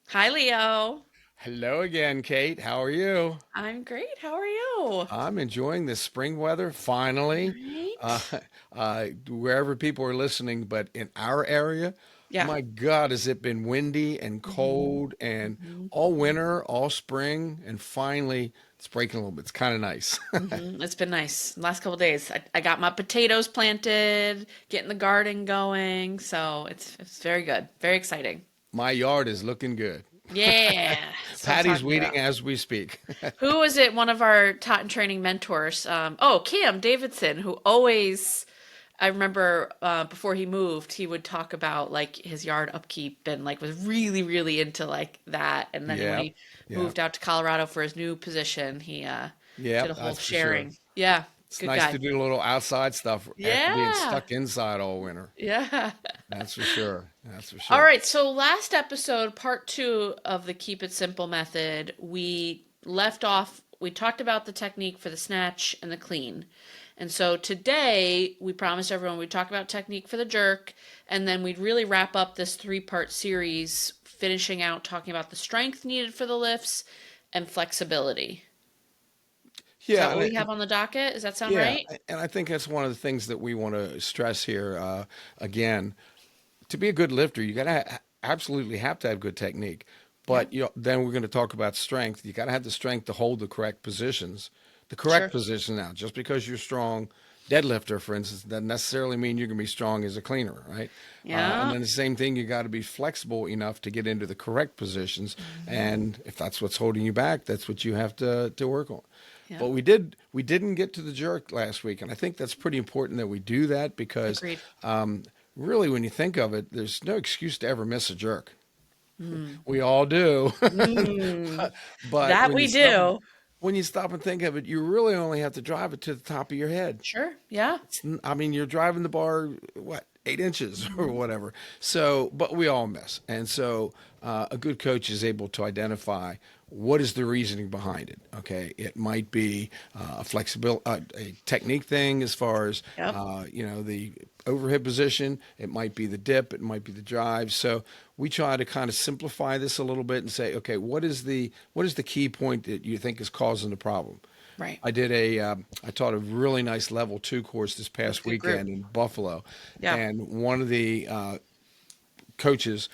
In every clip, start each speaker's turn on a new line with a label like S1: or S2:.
S1: Hi, Leo.
S2: Hello again, Cait. How are you?
S1: I'm great. How are you?
S2: I'm enjoying this spring weather finally. Uh,
S1: Right?
S2: wherever people are listening, but in our area,
S1: Yeah.
S2: my God, has it been windy and
S1: hmm
S2: cold and
S1: hmm
S2: all winter, all spring, and finally it's breaking a little bit. It's kind of nice.
S1: It's been nice. Last couple days, I got my potatoes planted, getting the garden going, so it's very good, very exciting.
S2: My yard is looking good.
S1: Yeah, that's what I'm
S2: Patty's
S1: talking
S2: weeding
S1: about.
S2: as we speak.
S1: Who was it? One of our Totten training mentors. Cam Davidson, who always, I remember before he moved, he would talk about like his yard upkeep and like was really, really into like that. And then when
S2: Yep.
S1: he
S2: Yep.
S1: moved out to Colorado for his new position, he did a
S2: Yep.
S1: whole
S2: That's for sure.
S1: sharing. Yeah,
S2: It's
S1: good
S2: nice
S1: guy.
S2: to do a little outside stuff after being
S1: Yeah,
S2: stuck inside all winter.
S1: yeah.
S2: That's for sure. That's for
S1: All
S2: sure.
S1: right, so last episode, part two of the Keep It Simple method, we left off, we talked about the technique for the snatch and the clean. And so today, we promised everyone we'd talk about technique for the jerk, and then we'd really wrap up this three-part series, finishing out talking about the strength needed for the lifts and flexibility. Is that
S2: Yeah,
S1: what we have on the docket? Does that sound
S2: yeah,
S1: right?
S2: and I think that's one of the things that we want to stress here. Again, to be a good lifter, you got to absolutely have to have good technique.
S1: Yeah,
S2: But then we're going to talk about strength. You got to have the strength to hold the correct positions, the correct
S1: sure.
S2: position. Now, just because you're strong deadlifter, for instance, doesn't necessarily mean you're going to be strong as a cleaner, right? And
S1: Yeah.
S2: then the same thing, you got to be flexible enough to get into the correct positions.
S1: hmm
S2: And if that's what's holding you back, that's what you have to work on.
S1: Yeah,
S2: But we didn't get to the jerk last week, and I think that's pretty important that we do that because
S1: agreed.
S2: really, when you think of it, there's no excuse to ever miss a jerk.
S1: Mm.
S2: We all do,
S1: Mm.
S2: but
S1: That we do.
S2: when you stop and think of it, you really only have to drive it to the top of your head.
S1: Sure. Yeah.
S2: I mean, you're driving the bar, what, 8 inches or
S1: hmm
S2: whatever. So, but we all miss. And so a good coach is able to identify what is the reasoning behind it. Okay. It might be a flexible, a technique thing as far as,
S1: Yep.
S2: the overhead position. It might be the dip. It might be the drive. So we try to kind of simplify this a little bit and say, okay, what is the key point that you think is causing the problem?
S1: Right.
S2: I taught a really nice level 2 course this
S1: That's a
S2: past
S1: good group.
S2: weekend in Buffalo,
S1: Yeah.
S2: and one of the coaches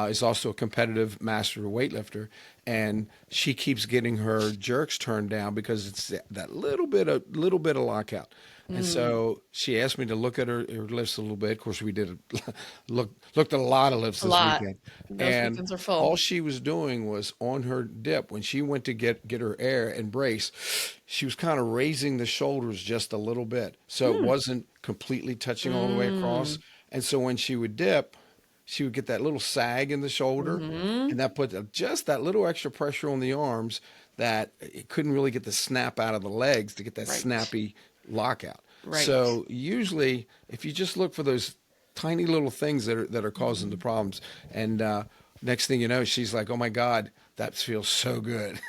S2: is also a competitive master weightlifter, and she keeps getting her jerks turned down because it's that little bit of lockout. And
S1: Mm.
S2: so she asked me to look at her lifts a little bit. Of course, we did looked at a lot of lifts
S1: A
S2: this
S1: lot.
S2: weekend,
S1: Those
S2: and
S1: weekends are full.
S2: all she was doing was on her dip when she went to get her air and brace. She was kind of raising the shoulders just a little bit, so it
S1: Hmm.
S2: wasn't completely touching all the way across.
S1: Mm.
S2: And so when she would dip, she would get that little sag in the shoulder,
S1: Mm-hmm.
S2: and that put just that little extra pressure on the arms that it couldn't really get the snap out of the legs to get that
S1: Right.
S2: snappy lockout.
S1: Right.
S2: So usually, if you just look for those tiny little things that are causing the
S1: hmm
S2: problems, and next thing you know, she's like, "Oh my God, that feels so good,"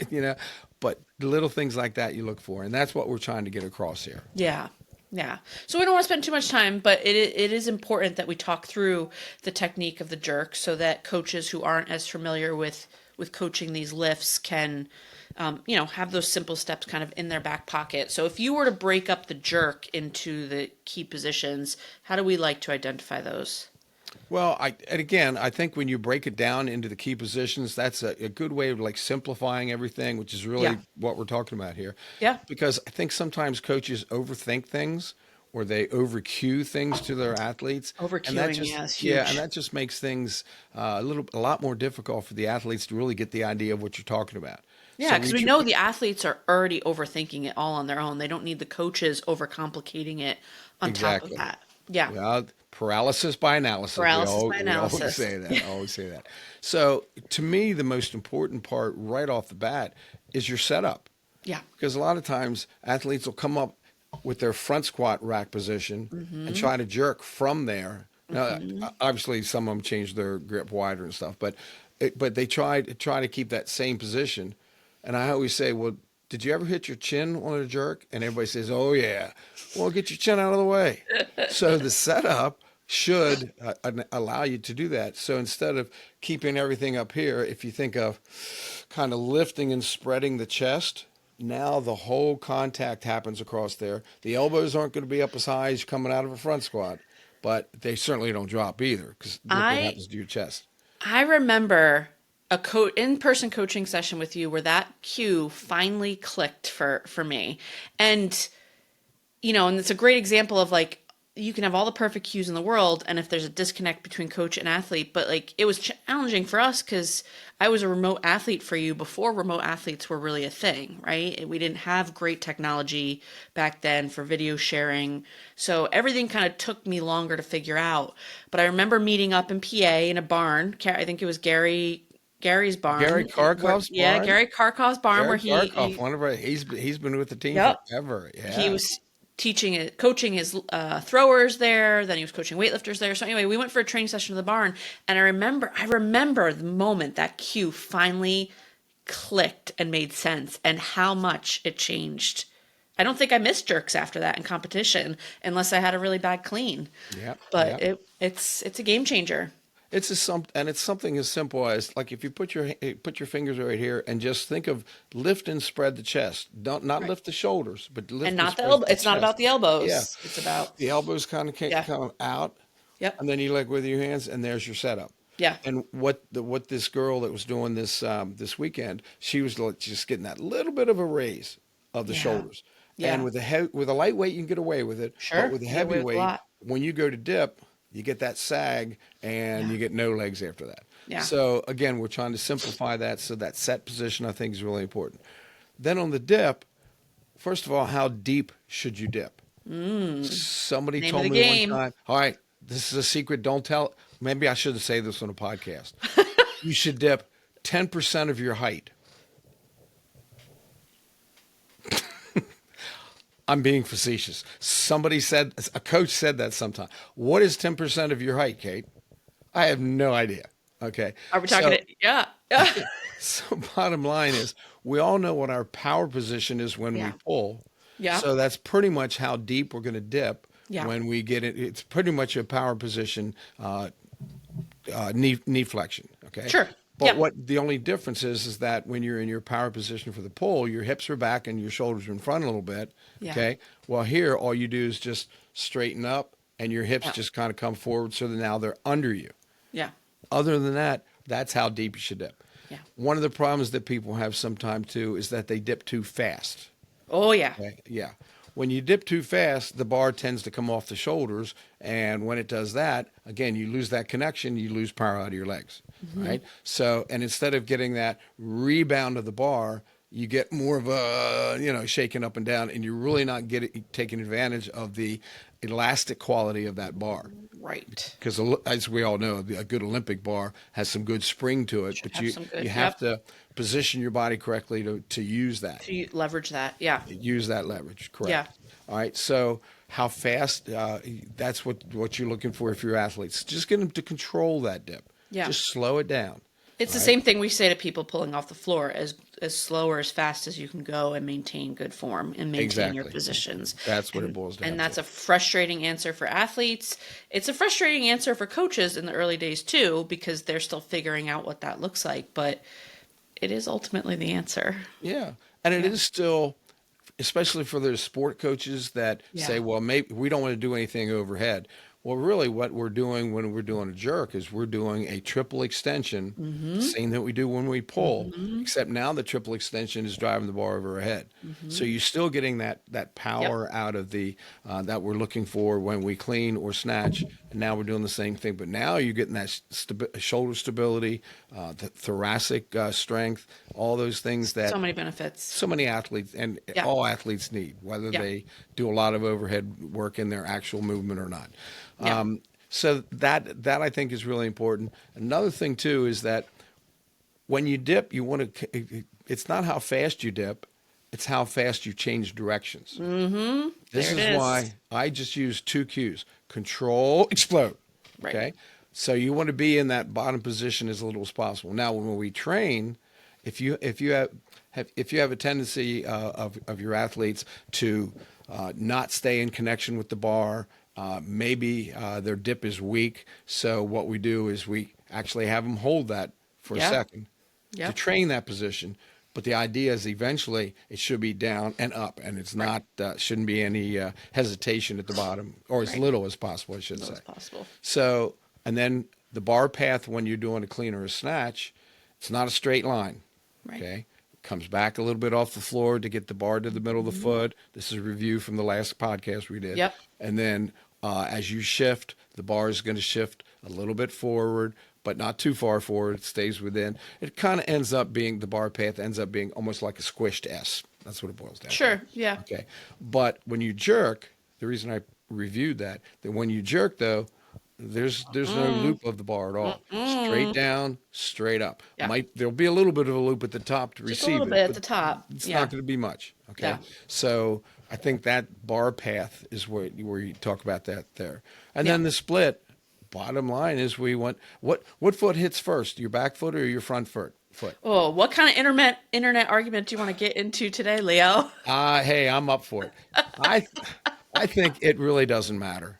S2: you know. But little things like that you look for, and that's what we're trying to get across here.
S1: Yeah. Yeah. So we don't want to spend too much time, but it is important that we talk through the technique of the jerk so that coaches who aren't as familiar with coaching these lifts can have those simple steps kind of in their back pocket. So if you were to break up the jerk into the key positions, how do we like to identify those?
S2: Well, and again, I think when you break it down into the key positions, that's a good way of like simplifying everything, which is
S1: Yeah.
S2: really what we're talking about here.
S1: Yeah.
S2: Because I think sometimes coaches overthink things or they over cue things to their athletes, and that
S1: Overqueuing,
S2: just
S1: yeah, is
S2: yeah, and
S1: huge.
S2: that just makes things a lot more difficult for the athletes to really get the idea of what you're talking about.
S1: Yeah,
S2: So
S1: because we know the athletes are already overthinking it all on their own. They don't need the coaches overcomplicating it on top of
S2: exactly.
S1: that. Yeah.
S2: Well, paralysis by analysis.
S1: Paralysis by
S2: We always
S1: analysis.
S2: say that. I always say that. So to me, the most important part right off the bat is your setup,
S1: Yeah.
S2: because a lot of times athletes will come up with their front squat rack position and
S1: Mm-hmm.
S2: try to jerk from there. Now,
S1: Mm-hmm.
S2: obviously, some of them change their grip wider and stuff, but they try to keep that same position. And I always say, well, did you ever hit your chin on a jerk? And everybody says, oh yeah. Well, get your chin out of the way. So the setup should allow you to do that. So instead of keeping everything up here, if you think of kind of lifting and spreading the chest, now the whole contact happens across there. The elbows aren't going to be up as high as coming out of a front squat, but they certainly don't drop either because look what
S1: I
S2: happens to your chest.
S1: I remember a in-person coaching session with you where that cue finally clicked for me. And and it's a great example of like you can have all the perfect cues in the world, and if there's a disconnect between coach and athlete, but like it was challenging for us because I was a remote athlete for you before remote athletes were really a thing, right? We didn't have great technology back then for video sharing, so everything kind of took me longer to figure out. But I remember meeting up in PA in a barn. I think it was Gary's
S2: Gary
S1: barn, where
S2: Karkov's
S1: yeah,
S2: barn.
S1: Gary Karkov's barn where
S2: Gary
S1: he,
S2: Karkov,
S1: he
S2: one of our, he's been with the team
S1: yep,
S2: forever.
S1: he
S2: Yeah.
S1: was coaching his throwers there. Then he was coaching weightlifters there. So anyway, we went for a training session to the barn, and I remember the moment that cue finally clicked and made sense, and how much it changed. I don't think I missed jerks after that in competition, unless I had a really bad clean.
S2: Yeah.
S1: But
S2: Yeah.
S1: it's a game changer.
S2: It's something as simple as like if you put your fingers right here and just think of lift and spread the chest. Don't not
S1: Right.
S2: lift the shoulders, but
S1: And
S2: lift and
S1: not the
S2: spread
S1: elbow.
S2: the
S1: It's not
S2: chest.
S1: about the
S2: Yeah,
S1: elbows. It's about
S2: the elbows kind of
S1: yeah.
S2: come out,
S1: Yep.
S2: and then you leg with your hands, and there's your setup.
S1: Yeah.
S2: And what this girl that was doing this weekend, she was just getting that little bit of a raise of the
S1: Yeah.
S2: shoulders. And
S1: Yeah.
S2: with a lightweight, you can get away with it, but
S1: Sure.
S2: with a
S1: You get away with a
S2: heavyweight,
S1: lot.
S2: when you go to dip, you get that sag, and
S1: Yeah.
S2: you get no legs after that.
S1: Yeah.
S2: So again, we're trying to simplify that. So that set position, I think, is really important. Then on the dip, first of all, how deep should you dip? Somebody
S1: Name of the
S2: told me one
S1: game.
S2: time, all right, this is a secret. Don't tell. Maybe I shouldn't say this on a podcast. You should dip 10% of your height. I'm being facetious. A coach said that sometime. What is 10% of your height, Cait? I have no idea. Okay.
S1: Are we talking?
S2: So,
S1: Yeah. Yeah.
S2: so bottom line is we all know what our power position is when we
S1: Yeah.
S2: pull.
S1: Yeah.
S2: So that's pretty much how deep we're going to dip
S1: Yeah.
S2: when we get it. It's pretty much a power position, knee flexion. Okay.
S1: Sure.
S2: But
S1: Yeah.
S2: what the only difference is that when you're in your power position for the pull, your hips are back and your shoulders are in front a little bit.
S1: Yeah.
S2: Okay. Well, here, all you do is just straighten up and your hips
S1: Yeah.
S2: just kind of come forward so that now they're under you.
S1: Yeah.
S2: Other than that, that's how deep you should dip.
S1: Yeah.
S2: One of the problems that people have sometimes too is that they dip too fast.
S1: Oh yeah.
S2: Okay? Yeah. When you dip too fast, the bar tends to come off the shoulders. And when it does that, again, you lose that connection, you lose power out of your legs. Right? So, and instead of getting that rebound of the bar, you get more of a, shaking up and down, and you're really not taking advantage of the elastic quality of that bar.
S1: Right.
S2: Because as we all know, a good Olympic bar has some good spring to it,
S1: Should
S2: but
S1: have
S2: you
S1: some good-
S2: you have
S1: yep.
S2: to position your body correctly to use that.
S1: To leverage that. Yeah.
S2: Use that leverage, correct?
S1: Yeah.
S2: All right. So how fast? That's what you're looking for if you're athletes. Just get them to control that dip.
S1: Yeah.
S2: Just slow it down.
S1: It's the
S2: Right.
S1: same thing we say to people pulling off the floor, as slow or as fast as you can go and maintain good form and maintain your
S2: Exactly.
S1: positions.
S2: That's what it boils down
S1: And that's
S2: to.
S1: a frustrating answer for athletes. It's a frustrating answer for coaches in the early days too, because they're still figuring out what that looks like. But it is ultimately the answer.
S2: Yeah, and it
S1: Yeah.
S2: is still, especially for those sport coaches that
S1: Yeah.
S2: say, "Well, maybe we don't want to do anything overhead." Well, really, what we're doing when we're doing a jerk is we're doing a triple extension, same that we do when we pull, except now the triple extension is driving the bar over our head. So you're still getting that power out of the that we're looking for when we clean or snatch, and now we're doing the same thing. But now you're getting that shoulder stability, the thoracic strength, all those things that
S1: So many benefits.
S2: so many athletes and
S1: Yeah.
S2: all athletes need, whether
S1: Yeah.
S2: they do a lot of overhead work in their actual movement or not.
S1: Yeah.
S2: So that I think is really important. Another thing too is that when you dip, you want to. It's not how fast you dip; it's how fast you change directions. This
S1: There it
S2: is
S1: is.
S2: why I just use two cues: control, explode.
S1: Right.
S2: Okay, so you want to be in that bottom position as little as possible. Now, when we train, if you have a tendency of your athletes to not stay in connection with the bar Maybe their dip is weak. So what we do is we actually have them hold that for a
S1: Yeah.
S2: second to
S1: Yep.
S2: train that position. But the idea is eventually it should be down and up, and it's
S1: Right.
S2: not shouldn't be any hesitation at the bottom, or as
S1: Right.
S2: little as possible, I should
S1: That
S2: say.
S1: was possible.
S2: So, and then the bar path when you're doing a clean or a snatch, it's not a straight line.
S1: Right.
S2: Okay. Comes back a little bit off the floor to get the bar to the middle of the foot. This is a review from the last podcast we did.
S1: Yep.
S2: And then as you shift, the bar is going to shift a little bit forward, but not too far forward. It stays within. It kind of ends up being, the bar path ends up being almost like a squished S. That's what it boils down to.
S1: Sure. Yeah.
S2: Okay. But when you jerk, the reason I reviewed that when you jerk though, there's no loop of the bar at all. Straight down, straight up.
S1: Yeah.
S2: There'll be a little bit of a loop at the top to
S1: Just a
S2: receive
S1: little
S2: it,
S1: bit at
S2: but
S1: the top.
S2: it's
S1: Yeah.
S2: not going to be much. Okay.
S1: Yeah.
S2: So I think that bar path is where you talk about that there. And
S1: Yeah.
S2: then the split, bottom line is we want, what foot hits first, your back foot or your front foot?
S1: Oh, what kind of internet argument do you want to get into today, Leo?
S2: Hey, I'm up for it. I I think it really doesn't matter.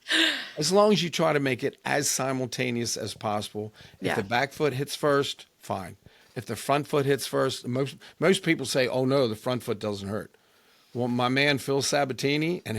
S2: As long as you try to make it as simultaneous as possible. If
S1: Yeah.
S2: the back foot hits first, fine. If the front foot hits first, most people say, "Oh no, the front foot doesn't hurt." Well, my man Phil Sabatini, and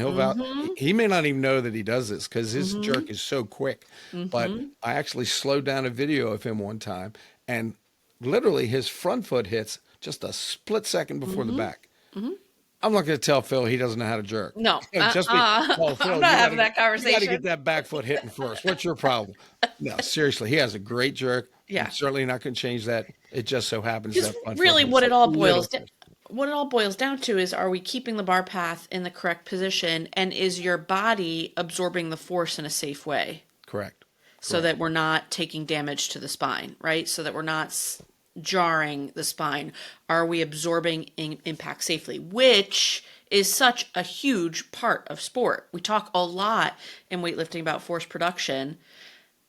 S2: he may not even know that he does this because his jerk is so quick. But I actually slowed down a video of him one time, and literally his front foot hits just a split second before the back. I'm not going to tell Phil he doesn't know how to jerk.
S1: No.
S2: Just be, oh, Phil,
S1: I'm not having that
S2: You got to
S1: conversation.
S2: get that back foot hitting first. What's your problem? No, seriously, he has a great jerk.
S1: Yeah.
S2: I'm certainly not going to change that. It just so happens
S1: Because
S2: that front
S1: really
S2: foot
S1: what
S2: hits
S1: it all
S2: a little
S1: boils down what it all boils down to is, are we keeping the bar path in the correct position, and is your body absorbing the force in a safe way
S2: Correct.
S1: so that we're not taking damage to the spine, right? So that we're not jarring the spine. Are we absorbing impact safely, which is such a huge part of sport. We talk a lot in weightlifting about force production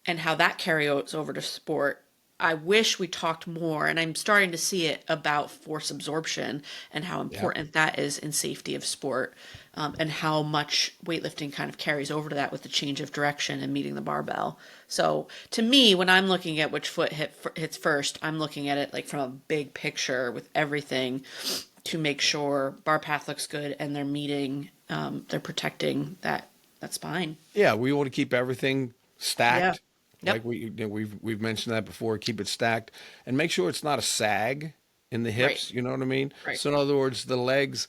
S1: and how that carries over to sport. I wish we talked more, and I'm starting to see it, about force absorption and how important that is in safety of sport, and how much weightlifting kind of carries over to that with the change of direction and meeting the barbell. So to me, when I'm looking at which foot hits first, I'm looking at it like from a big picture with everything to make sure bar path looks good and they're meeting, they're protecting that spine.
S2: Yeah, we want to keep everything stacked.
S1: Yep.
S2: Like we've mentioned that before. Keep it stacked and make sure it's not a sag in the hips.
S1: Right.
S2: You know what I mean?
S1: Right.
S2: So in other words, the legs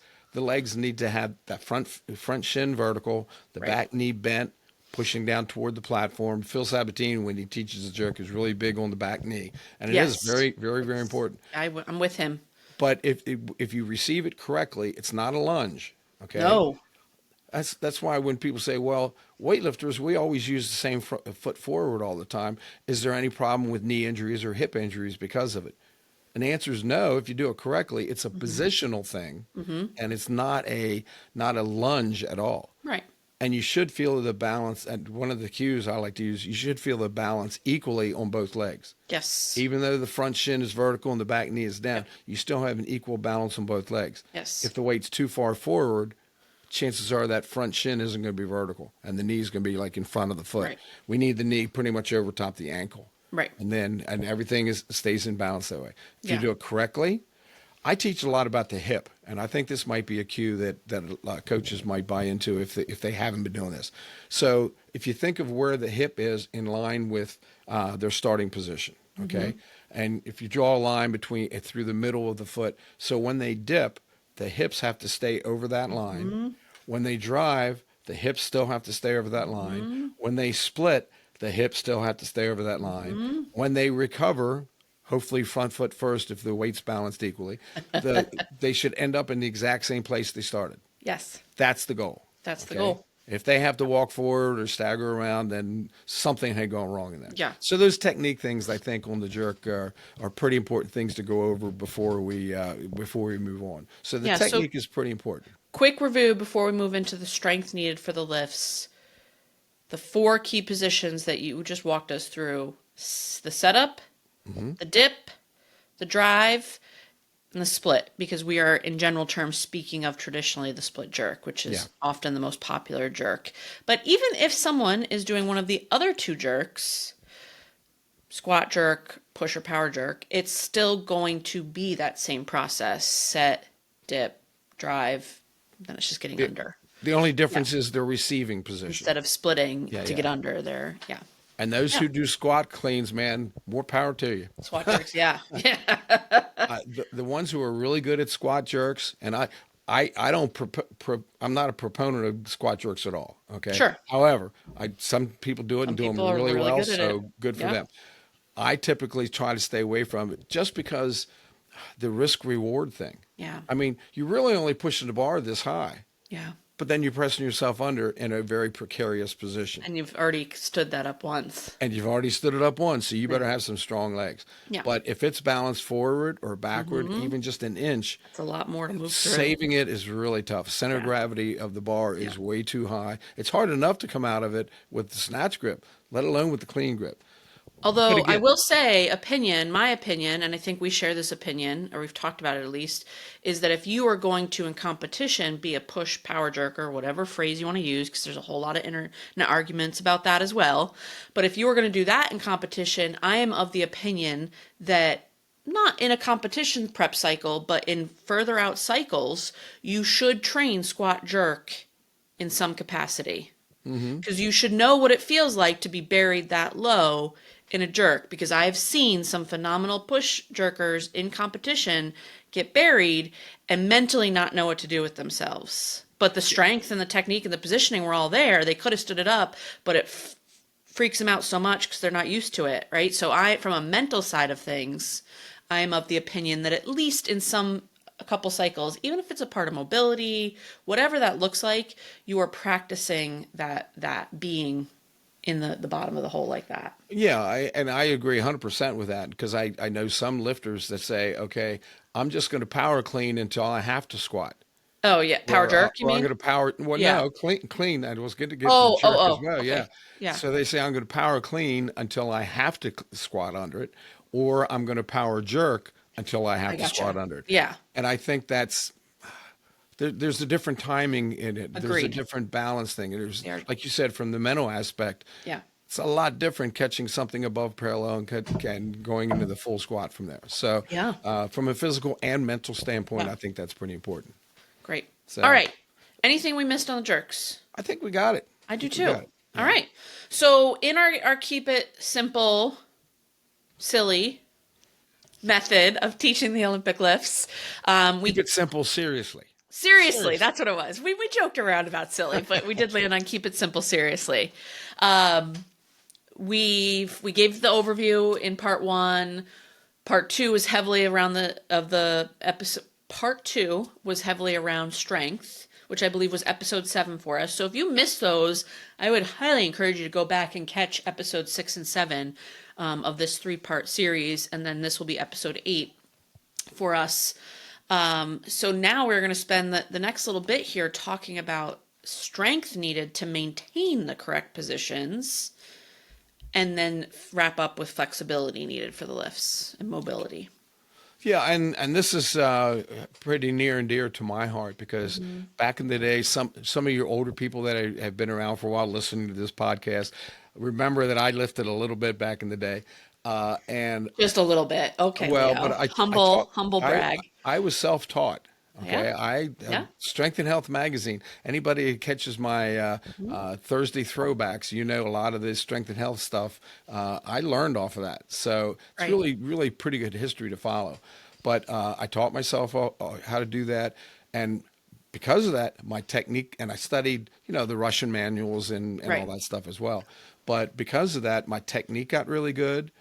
S2: need to have that front shin vertical, the
S1: Right.
S2: back knee bent, pushing down toward the platform. Phil Sabatini, when he teaches the jerk, is really big on the back knee, and it is
S1: Yes.
S2: very, very, very important.
S1: I'm with him.
S2: But if you receive it correctly, it's not a lunge. Okay.
S1: No.
S2: That's why when people say, well, weightlifters, we always use the same foot forward all the time. Is there any problem with knee injuries or hip injuries because of it? And the answer is no. If you do it correctly, it's a positional thing, and it's not a lunge at all.
S1: Right.
S2: And you should feel the balance. And one of the cues I like to use, you should feel the balance equally on both legs.
S1: Yes.
S2: Even though the front shin is vertical and the back knee is down, you still have an equal balance on both legs.
S1: Yes.
S2: If the weight's too far forward, chances are that front shin isn't going to be vertical and the knee is going to be like in front of the foot.
S1: Right.
S2: We need the knee pretty much over top the ankle.
S1: Right.
S2: And everything stays in balance that way. If you
S1: Yeah.
S2: do it correctly, I teach a lot about the hip, and I think this might be a cue that coaches might buy into if they haven't been doing this. So if you think of where the hip is in line with their starting position, okay, and if you draw a line through the middle of the foot, so when they dip, the hips have to stay over that line. When they drive, the hips still have to stay over that line. When they split, the hips still have to stay over that line. When they recover, hopefully front foot first if the weight's balanced equally, they should end up in the exact same place they started.
S1: Yes.
S2: That's the goal.
S1: That's the
S2: Okay?
S1: goal.
S2: If they have to walk forward or stagger around, then something had gone wrong in that.
S1: Yeah.
S2: So those technique things, I think, on the jerk are pretty important things to go over before we move on. So the technique is pretty important.
S1: Quick review before we move into the strength needed for the lifts. The 4 key positions that you just walked us through: the setup, the dip, the drive, and the split, because we are in general terms speaking of traditionally the split jerk, which
S2: Yeah.
S1: is often the most popular jerk. But even if someone is doing one of the other two jerks, squat jerk, push or power jerk, it's still going to be that same process: set, dip, drive, then it's just getting
S2: The,
S1: under.
S2: the only
S1: Yeah.
S2: difference is the receiving position.
S1: Instead of splitting
S2: Yeah,
S1: to get
S2: yeah.
S1: under there. Yeah.
S2: And those
S1: Yeah.
S2: who do squat cleans, man, more power to you.
S1: Squat jerks. Yeah. Yeah.
S2: The ones who are really good at squat jerks, and I don't, I'm not a proponent of squat jerks at all. Okay.
S1: Sure.
S2: However, some people do it
S1: Some
S2: and do them
S1: people are
S2: really
S1: really
S2: well.
S1: good at it.
S2: So good for
S1: Yeah.
S2: them. I typically try to stay away from it just because the risk reward thing.
S1: Yeah.
S2: I mean, you're really only pushing the bar this high,
S1: Yeah.
S2: but then you're pressing yourself under in a very precarious position.
S1: And you've already stood that up once.
S2: And you've already stood it up once, so you better
S1: Yeah.
S2: have some strong legs.
S1: Yeah.
S2: But if it's balanced forward or backward, even just an inch,
S1: It's a lot more to move through.
S2: saving it is really tough. Center of
S1: Yeah.
S2: gravity of the bar
S1: Yeah.
S2: is way too high. It's hard enough to come out of it with the snatch grip, let alone with the clean grip. But
S1: Although I
S2: again,
S1: will say, my opinion, and I think we share this opinion, or we've talked about it at least, is that if you are going to in competition be a push power jerker, whatever phrase you want to use, because there's a whole lot of internet arguments about that as well. But if you are going to do that in competition, I am of the opinion that not in a competition prep cycle, but in further out cycles, you should train squat jerk in some capacity. Because you should know what it feels like to be buried that low in a jerk, because I've seen some phenomenal push jerkers in competition get buried and mentally not know what to do with themselves. But the strength and the technique and the positioning were all there. They could have stood it up, but it freaks them out so much because they're not used to it, right? So from a mental side of things, I am of the opinion that at least in a couple cycles, even if it's a part of mobility, whatever that looks like, you are practicing that being in the bottom of the hole like that.
S2: yeah, I agree 100% with that because I know some lifters that say, okay, I'm just going to power clean until I have to squat.
S1: Oh yeah, power jerk, you
S2: Or I'm
S1: mean?
S2: going to power. Well,
S1: Yeah.
S2: no, clean. I was going to get to the
S1: Oh,
S2: jerk as
S1: oh,
S2: well.
S1: oh.
S2: Yeah.
S1: Okay. Yeah.
S2: So they say I'm going to power clean until I have to squat under it, or I'm going to power jerk until I
S1: I
S2: have to squat
S1: gotcha.
S2: under it.
S1: Yeah.
S2: And I think there's a different timing in it. There's a
S1: Agreed.
S2: different balance thing. There's,
S1: There.
S2: like you said, from the mental aspect,
S1: Yeah.
S2: it's a lot different catching something above parallel and going into the full squat from there. So,
S1: Yeah.
S2: from a physical and mental standpoint,
S1: Yeah.
S2: I think that's pretty important.
S1: Great.
S2: So,
S1: All right. Anything we missed on the jerks?
S2: I think we got it.
S1: I do
S2: think we got
S1: too.
S2: it.
S1: All right. So in our keep it simple, silly method of teaching the Olympic lifts, we
S2: Keep it simple, seriously.
S1: seriously, that's what it was. We joked around about silly, but we did land on keep it simple seriously. Um, we gave the overview in part one. Part two was heavily around the episode. Part two was heavily around strength, which I believe was episode 7 for us. So if you missed those, I would highly encourage you to go back and catch episode 6 and 7 of this 3-part series, and then this will be episode 8 for us. So now we're going to spend the next little bit here talking about strength needed to maintain the correct positions, and then wrap up with flexibility needed for the lifts and mobility.
S2: Yeah, and this is pretty near and dear to my heart because back in the day, some of your older people that have been around for a while listening to this podcast remember that I lifted a little bit back in the day, and
S1: Just a little bit. Okay,
S2: well,
S1: Leo.
S2: but I
S1: Humble
S2: I,
S1: brag.
S2: I was self-taught. Okay,
S1: Yeah. Yeah.
S2: Strength and Health magazine. Anybody who catches my Thursday throwbacks, you know a lot of this strength and health stuff. I learned off of that, so it's
S1: Right.
S2: really pretty good history to follow. But I taught myself how to do that, and because of that, my technique, and I studied, the Russian manuals and
S1: Right.
S2: all that stuff as well. But because of that, my technique got really good.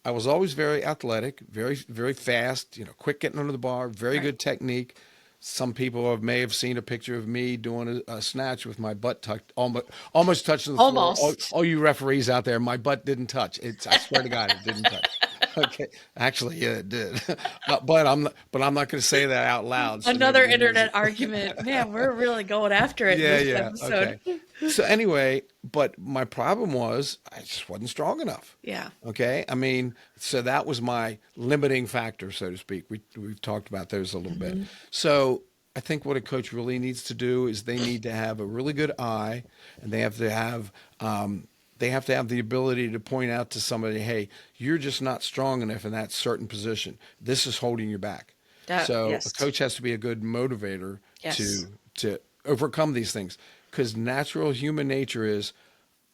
S2: I was always very athletic, very, very fast, quick getting under the bar, very
S1: Right.
S2: good technique. Some people may have seen a picture of me doing a snatch with my butt tucked, almost touching the floor.
S1: Almost.
S2: All you referees out there, my butt didn't touch. I swear to God, it didn't touch. Okay, actually, yeah, it did. But I'm not going to say that out loud. So
S1: Another
S2: nobody knows
S1: internet
S2: it.
S1: argument. Man, we're really going after it
S2: Yeah,
S1: this
S2: yeah.
S1: episode.
S2: Okay. So anyway, but my problem was I just wasn't strong enough.
S1: Yeah.
S2: Okay. I mean, so that was my limiting factor, so to speak. We've talked about those a little bit.
S1: Hmm.
S2: So I think what a coach really needs to do is they need to have a really good eye, and they have to have the ability to point out to somebody, hey, you're just not strong enough in that certain position. This is holding you back.
S1: That,
S2: So a
S1: yes.
S2: coach has to be a good motivator
S1: Yes.
S2: to overcome these things, because natural human nature is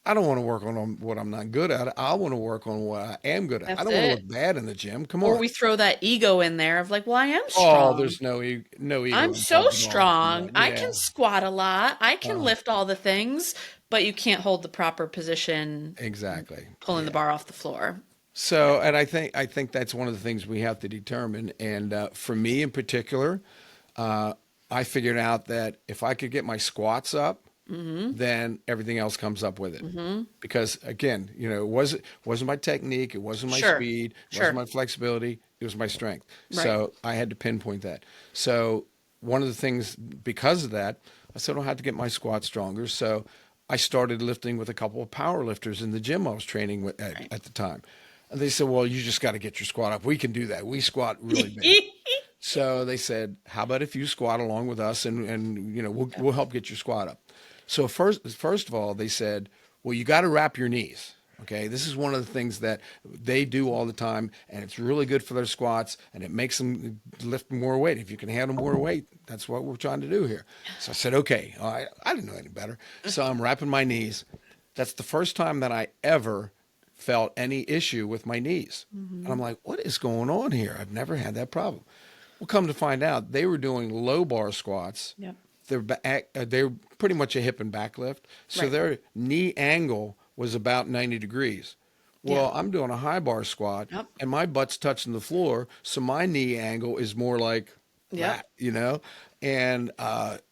S2: I don't want to work on what I'm not good at. I want to work on what I am good at. I
S1: That's
S2: don't want to
S1: it.
S2: look bad in the gym. Come
S1: Or
S2: on.
S1: we throw that ego in there of like, well, I am
S2: Oh,
S1: strong.
S2: there's no ego
S1: I'm so
S2: involved at all. Yeah,
S1: strong. I
S2: yeah.
S1: can squat a lot. I can
S2: Uh,
S1: lift all the things, but you can't hold the proper position
S2: exactly.
S1: pulling the
S2: Yeah.
S1: bar off the floor. Yeah.
S2: So, and I think that's one of the things we have to determine. And for me in particular, uh, I figured out that if I could get my squats up,
S1: Mm-hmm.
S2: then everything else comes up with it.
S1: Mm-hmm.
S2: Because again, it wasn't my technique, it wasn't my
S1: Sure.
S2: speed, it wasn't
S1: Sure.
S2: my flexibility, it was my strength.
S1: Right.
S2: So I had to pinpoint that. So one of the things because of that, I said I had to get my squat stronger. So I started lifting with a couple of power lifters in the gym I was training with
S1: Right.
S2: at the time. And they said, "Well, you just got to get your squat up. We can do that. We squat really big." So they said, "How about if you squat along with us, and
S1: Yep.
S2: we'll help get your squat up." So first of all, they said, "Well, you got to wrap your knees." Okay, this is one of the things that they do all the time, and it's really good for their squats, and it makes them lift more weight. If you can handle more weight, that's what we're trying to do here. So I said, "Okay." All right. I didn't know any better, so I'm wrapping my knees. That's the first time that I ever felt any issue with my knees, and
S1: Mm-hmm.
S2: I'm like, "What is going on here? I've never had that problem." Well, come to find out, they were doing low bar squats.
S1: Yep.
S2: They're pretty much a hip and back lift, so
S1: Right.
S2: their knee angle was about 90 degrees.
S1: Yeah.
S2: Well, I'm doing a high bar squat,
S1: Yep.
S2: and my butt's touching the floor, so my knee angle is more like
S1: Yep.
S2: that. And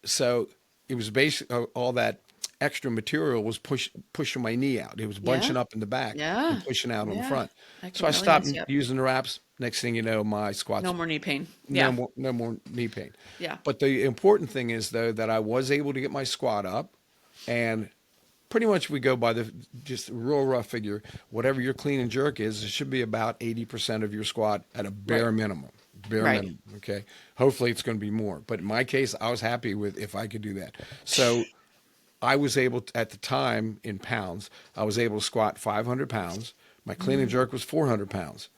S2: so it was basically all that extra material was pushing my knee out. It was
S1: Yeah.
S2: bunching up in the back and
S1: Yeah.
S2: pushing out on the
S1: Yeah.
S2: front.
S1: I
S2: So
S1: can
S2: I
S1: really
S2: stopped
S1: mess you up.
S2: using the wraps. Next thing you know, my
S1: No
S2: squats
S1: more knee pain.
S2: no
S1: Yeah.
S2: more, no more knee pain.
S1: Yeah.
S2: But the important thing is though that I was able to get my squat up, and pretty much we go by the just real rough figure. Whatever your clean and jerk is, it should be about 80% of your squat at a
S1: Right.
S2: bare minimum. Bare
S1: Right.
S2: minimum. Okay. Hopefully it's going to be more, but in my case, I was happy with if I could do that. So I was able to, at the time in pounds, I was able to squat 500 pounds. My clean and
S1: Mm.
S2: jerk was 400 pounds.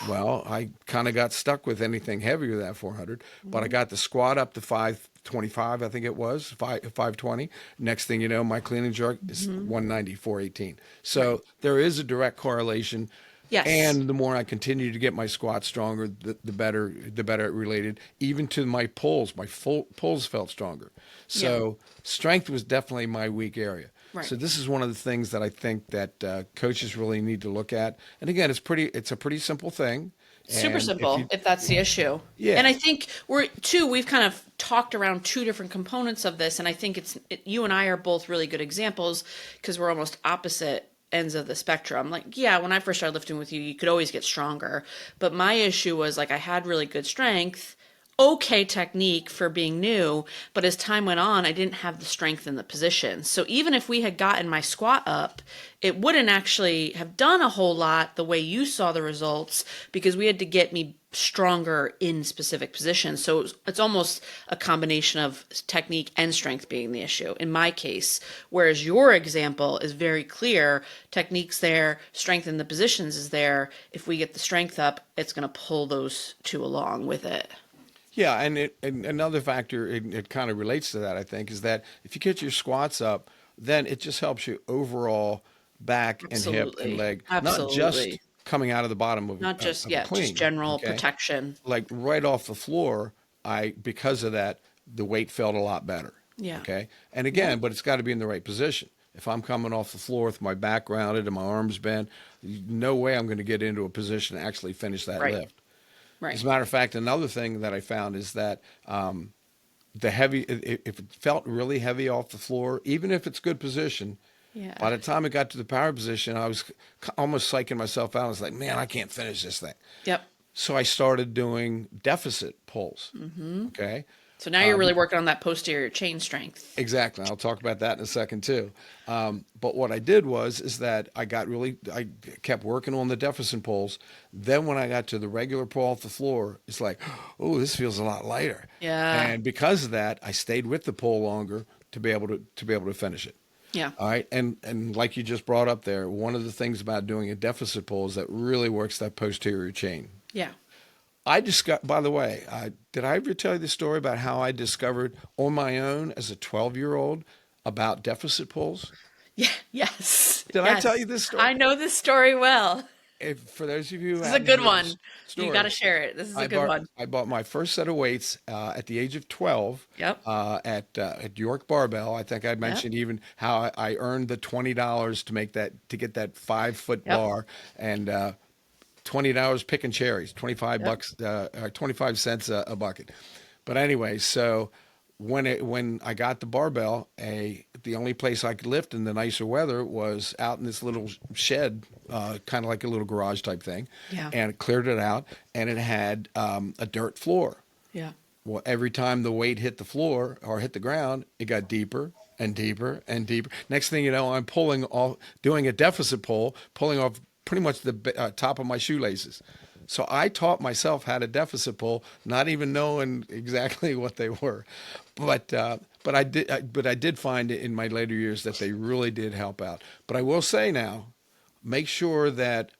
S2: Well, I kind of got stuck with anything heavier than 400, but I
S1: Mhm.
S2: got the squat up to 525, I think it was, 520. Next thing you know, my clean and jerk is
S1: Mhm.
S2: 190, 418.
S1: Right.
S2: So there is a direct correlation.
S1: Yes.
S2: And the more I continue to get my squat stronger, the better it related. Even to my pulls, my full pulls felt stronger.
S1: Yeah.
S2: So strength was definitely my weak area.
S1: Right.
S2: So this is one of the things that I think that coaches really need to look at. And again, it's a pretty simple thing.
S1: Super
S2: And if
S1: simple
S2: you,
S1: if that's the issue. And
S2: yeah,
S1: I think we've kind of talked around two different components of this, and I think you and I are both really good examples because we're almost opposite ends of the spectrum. Like, yeah, when I first started lifting with you, you could always get stronger, but my issue was like I had really good strength, okay technique for being new, but as time went on, I didn't have the strength in the position. So even if we had gotten my squat up, it wouldn't actually have done a whole lot the way you saw the results because we had to get me stronger in specific positions. So it's almost a combination of technique and strength being the issue in my case. Whereas your example is very clear, technique's there, strength in the positions is there. If we get the strength up, it's going to pull those two along with it.
S2: yeah, and another factor it kind of relates to that. I think is that if you get your squats up, then it just helps you overall back and hip and
S1: Absolutely.
S2: leg, not just
S1: Absolutely.
S2: coming out of the bottom
S1: Not just,
S2: of a
S1: yeah, just
S2: clean.
S1: general
S2: Okay,
S1: protection.
S2: like right off the floor, I because of that, the weight felt a lot better.
S1: Yeah.
S2: Okay. And
S1: Yeah.
S2: again, but it's got to be in the right position. If I'm coming off the floor with my back rounded and my arms bent, no way I'm going to get into a position to actually finish that
S1: Right.
S2: lift.
S1: Right.
S2: As a matter of fact, another thing that I found is that if it felt really heavy off the floor, even if it's good position,
S1: Yeah.
S2: by the time it got to the power position, I was almost psyching myself out. I was like, man, I can't finish this thing.
S1: Yep.
S2: So I started doing deficit pulls.
S1: Mm-hmm.
S2: Okay.
S1: So now you're really working on that posterior chain strength.
S2: Exactly. I'll talk about that in a second too. But what I did is that I kept working on the deficit pulls. Then when I got to the regular pull off the floor, it's like, oh, this feels a lot lighter.
S1: Yeah.
S2: And because of that, I stayed with the pull longer to be able to finish it.
S1: Yeah.
S2: All right. And like you just brought up there, one of the things about doing a deficit pull is that really works that posterior chain.
S1: Yeah.
S2: I discovered, by the way, did I ever tell you the story about how I discovered on my own as a 12-year-old about deficit pulls?
S1: Yeah. Yes.
S2: Did I tell
S1: Yes.
S2: you this story?
S1: I know this story well.
S2: For those of you who
S1: This is a
S2: haven't
S1: good
S2: heard
S1: one.
S2: this
S1: You got
S2: story,
S1: to share it. This is a good one.
S2: I bought my first set of weights at the age of 12
S1: Yep.
S2: at York Barbell. I think I
S1: Yep.
S2: mentioned even how I earned the $20 to get that 5 foot
S1: Yep.
S2: bar and $20 picking cherries, 25
S1: Yep.
S2: bucks, 25 cents a bucket. But anyway, so when I got the barbell, the only place I could lift in the nicer weather was out in this little shed, kind of like a little garage type thing.
S1: Yeah.
S2: And it cleared it out, and it had a dirt floor.
S1: Yeah.
S2: Well, every time the weight hit the floor or hit the ground, it got deeper and deeper and deeper. Next thing you know, I'm pulling off, doing a deficit pull, pulling off pretty much the top of my shoelaces. So I taught myself how to deficit pull, not even knowing exactly what they were. But I did find in my later years that they really did help out. But I will say now, make sure that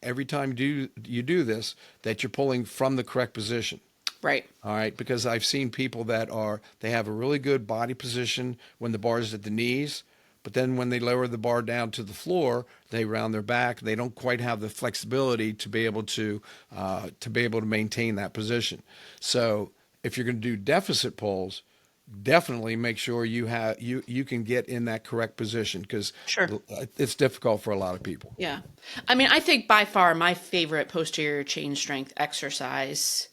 S2: every time you do this, that you're pulling from the correct position.
S1: Right.
S2: All right, because I've seen people they have a really good body position when the bar is at the knees, but then when they lower the bar down to the floor, they round their back. They don't quite have the flexibility to be able to maintain that position. So if you're going to do deficit pulls, definitely make sure you can get in that correct position because
S1: Sure.
S2: it's difficult for a lot of people.
S1: Yeah. I mean, I think by far my favorite posterior chain strength exercise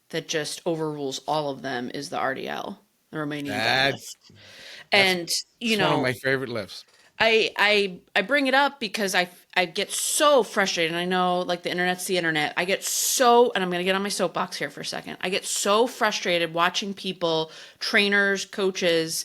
S1: that just overrules all of them is the RDL, the Romanian deadlift.
S2: That's
S1: And
S2: it's one of my favorite lifts.
S1: I bring it up because I get so frustrated. And I know like the internet's the internet. I get so, and I'm going to get on my soapbox here for a second. I get so frustrated watching people, trainers, coaches,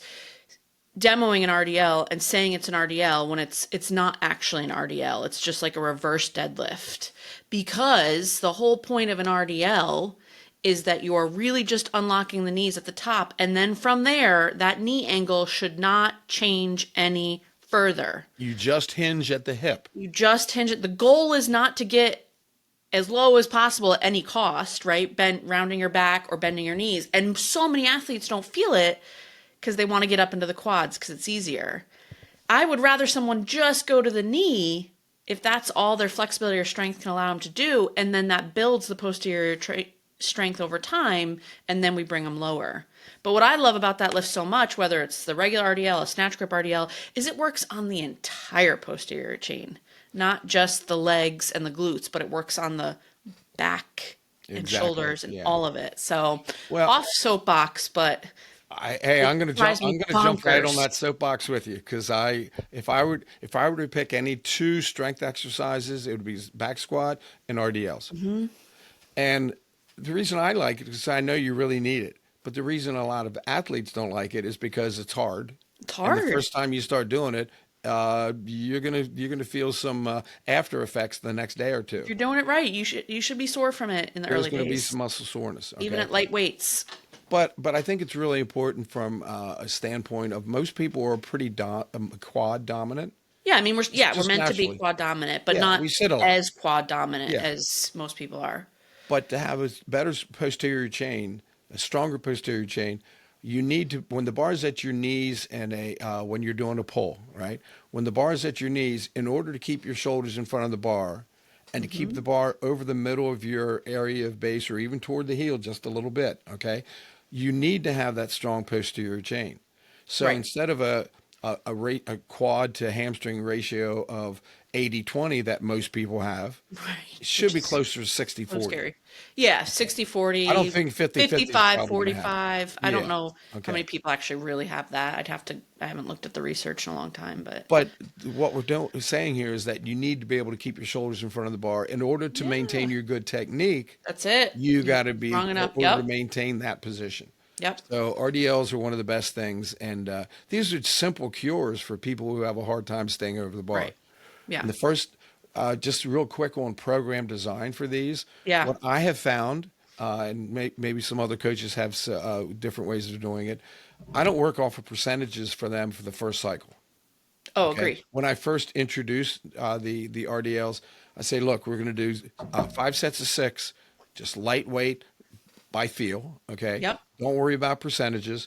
S1: demoing an RDL and saying it's an RDL when it's not actually an RDL. It's just like a reverse deadlift. Because the whole point of an RDL is that you're really just unlocking the knees at the top. And then from there, that knee angle should not change any further.
S2: You just hinge at the hip.
S1: You just hinge it. The goal is not to get as low as possible at any cost, right? Rounding your back or bending your knees. And so many athletes don't feel it because they want to get up into the quads because it's easier. I would rather someone just go to the knee if that's all their flexibility or strength can allow them to do. And then that builds the posterior strength over time, and then we bring them lower. But what I love about that lift so much, whether it's the regular RDL, a snatch grip RDL, is it works on the entire posterior chain, not just the legs and the glutes, but it works on the back and
S2: Exactly,
S1: shoulders and
S2: yeah.
S1: all of it. So
S2: Well,
S1: off soapbox, but
S2: I'm going to
S1: drives me
S2: jump right on
S1: bonkers.
S2: that soapbox with you because if I were to pick any two strength exercises, it would be back squat and RDLs.
S1: Mm-hmm.
S2: And the reason I like it is because I know you really need it. But the reason a lot of athletes don't like it is because it's hard.
S1: It's
S2: And
S1: hard.
S2: the first time you start doing it, you're gonna feel some after effects the next day or two.
S1: If you're doing it right, you should be sore from it in the
S2: There's
S1: early
S2: going to be
S1: days,
S2: some muscle soreness.
S1: even
S2: Okay?
S1: at light weights.
S2: But I think it's really important from a standpoint of most people are pretty quad dominant.
S1: Yeah, I mean we're
S2: Just
S1: meant to be
S2: naturally.
S1: quad dominant, but
S2: Yeah,
S1: not
S2: we sit a lot.
S1: as quad dominant
S2: Yeah.
S1: as most people are.
S2: But to have a better posterior chain, a stronger posterior chain, you need to, when the bar is at your knees and when you're doing a pull, right? When the bar is at your knees, in order to keep your shoulders in front of the bar and to keep the bar over the middle of your area of base or even toward the heel just a little bit, okay? You need to have that strong posterior chain. So
S1: Right.
S2: instead of a quad to hamstring ratio of 80-20 that most people have,
S1: Right.
S2: it should be
S1: Which is
S2: closer to
S1: so
S2: 60-40.
S1: scary. Yeah, 60-40.
S2: I don't think 50-50 is
S1: 55,
S2: probably gonna happen.
S1: 45. I don't
S2: Yeah.
S1: know
S2: Okay.
S1: how many people actually really have that. I haven't looked at the research in a long time, but
S2: But what we're saying here is that you need to be able to keep your shoulders in front of the bar in order to
S1: yeah,
S2: maintain your good technique.
S1: that's it.
S2: You got to be
S1: Strong
S2: in
S1: enough.
S2: order to
S1: Yep.
S2: maintain that position.
S1: Yep.
S2: So RDLs are one of the best things, and these are simple cures for people who have a hard time staying over the bar.
S1: Right. Yeah.
S2: And the first, just real quick on program design for these,
S1: Yeah.
S2: what I have found, and maybe some other coaches have different ways of doing it. I don't work off of percentages for them for the first cycle.
S1: Oh,
S2: Okay.
S1: agree.
S2: When I first introduced the RDLs, I say, look, we're going to do 5 sets of 6, just lightweight by feel. Okay.
S1: Yep.
S2: Don't worry about percentages.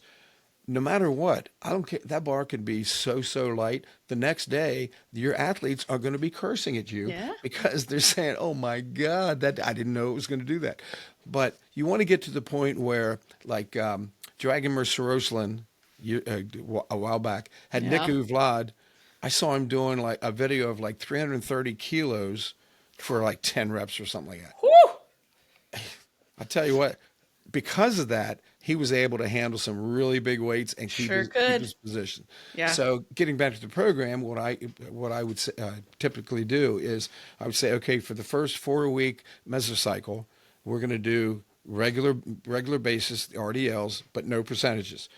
S2: No matter what, I don't care. That bar can be so light. The next day, your athletes are going to be cursing at you
S1: Yeah.
S2: because they're saying, "Oh my God, that I didn't know it was going to do that." But you want to get to the point where, like Dragomir Soroslin, a while back, had
S1: Yeah.
S2: Niku Vlad. I saw him doing like a video of like 330 kilos for like 10 reps or something like that.
S1: Whew.
S2: I tell you what, because of that, he was able to handle some really big weights and
S1: Sure
S2: keep
S1: could.
S2: his position.
S1: Yeah.
S2: So, getting back to the program, what I would say, typically do is I would say, okay, for the first 4-week mesocycle, we're going to do regular basis RDLs, but no percentages.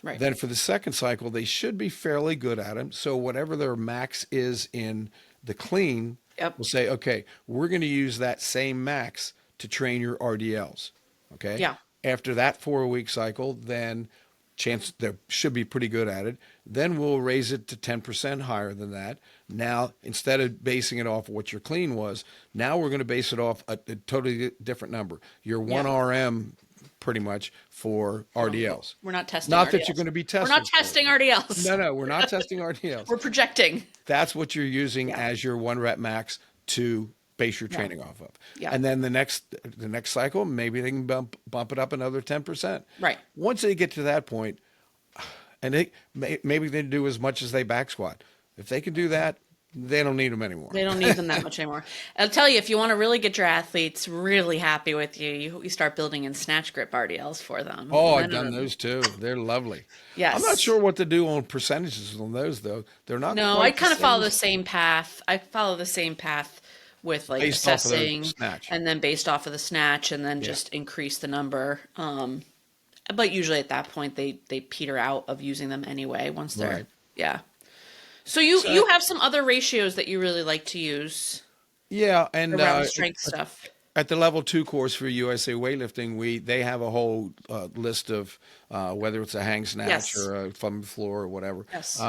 S1: Right.
S2: Then for the second cycle, they should be fairly good at them. So whatever their max is in the clean,
S1: Yep.
S2: we'll say, okay, we're going to use that same max to train your RDLs. Okay.
S1: Yeah.
S2: After that 4-week cycle, then chance they should be pretty good at it. Then we'll raise it to 10% higher than that. Now, instead of basing it off of what your clean was, now we're going to base it off a totally different number. Your 1 RM pretty much for RDLs.
S1: We're not testing
S2: Not
S1: RDLs.
S2: that you're going to be testing.
S1: We're not
S2: for it.
S1: testing RDLs.
S2: No, we're not testing RDLs.
S1: We're projecting.
S2: That's what you're using
S1: Yeah.
S2: as your 1 rep max to base your
S1: Yeah.
S2: training off of.
S1: Yeah.
S2: And then the next cycle, maybe they can bump it up another 10%.
S1: Right.
S2: Once they get to that point, and maybe they do as much as they back squat. If they can do that, they don't need them anymore.
S1: They don't need them that much anymore. I'll tell you, if you want to really get your athletes really happy with you, you start building in snatch grip RDLs for them.
S2: Oh,
S1: And
S2: I've
S1: then
S2: done those too. They're lovely.
S1: Yes.
S2: I'm not sure what to do on percentages on those though. They're not.
S1: No,
S2: quite
S1: I kind of follow
S2: same
S1: the same path. I follow the same path with like
S2: based off of the
S1: assessing
S2: snatch.
S1: and then based off of the snatch and then just increase the number. But usually at that point they peter out of using them anyway once they're
S2: Right.
S1: yeah. So you have some other ratios that you really like to use
S2: Yeah, and
S1: around strength stuff.
S2: at the level 2 course for USA weightlifting, they have a whole list of whether it's a hang snatch
S1: Yes.
S2: or a from the floor or whatever.
S1: Yes.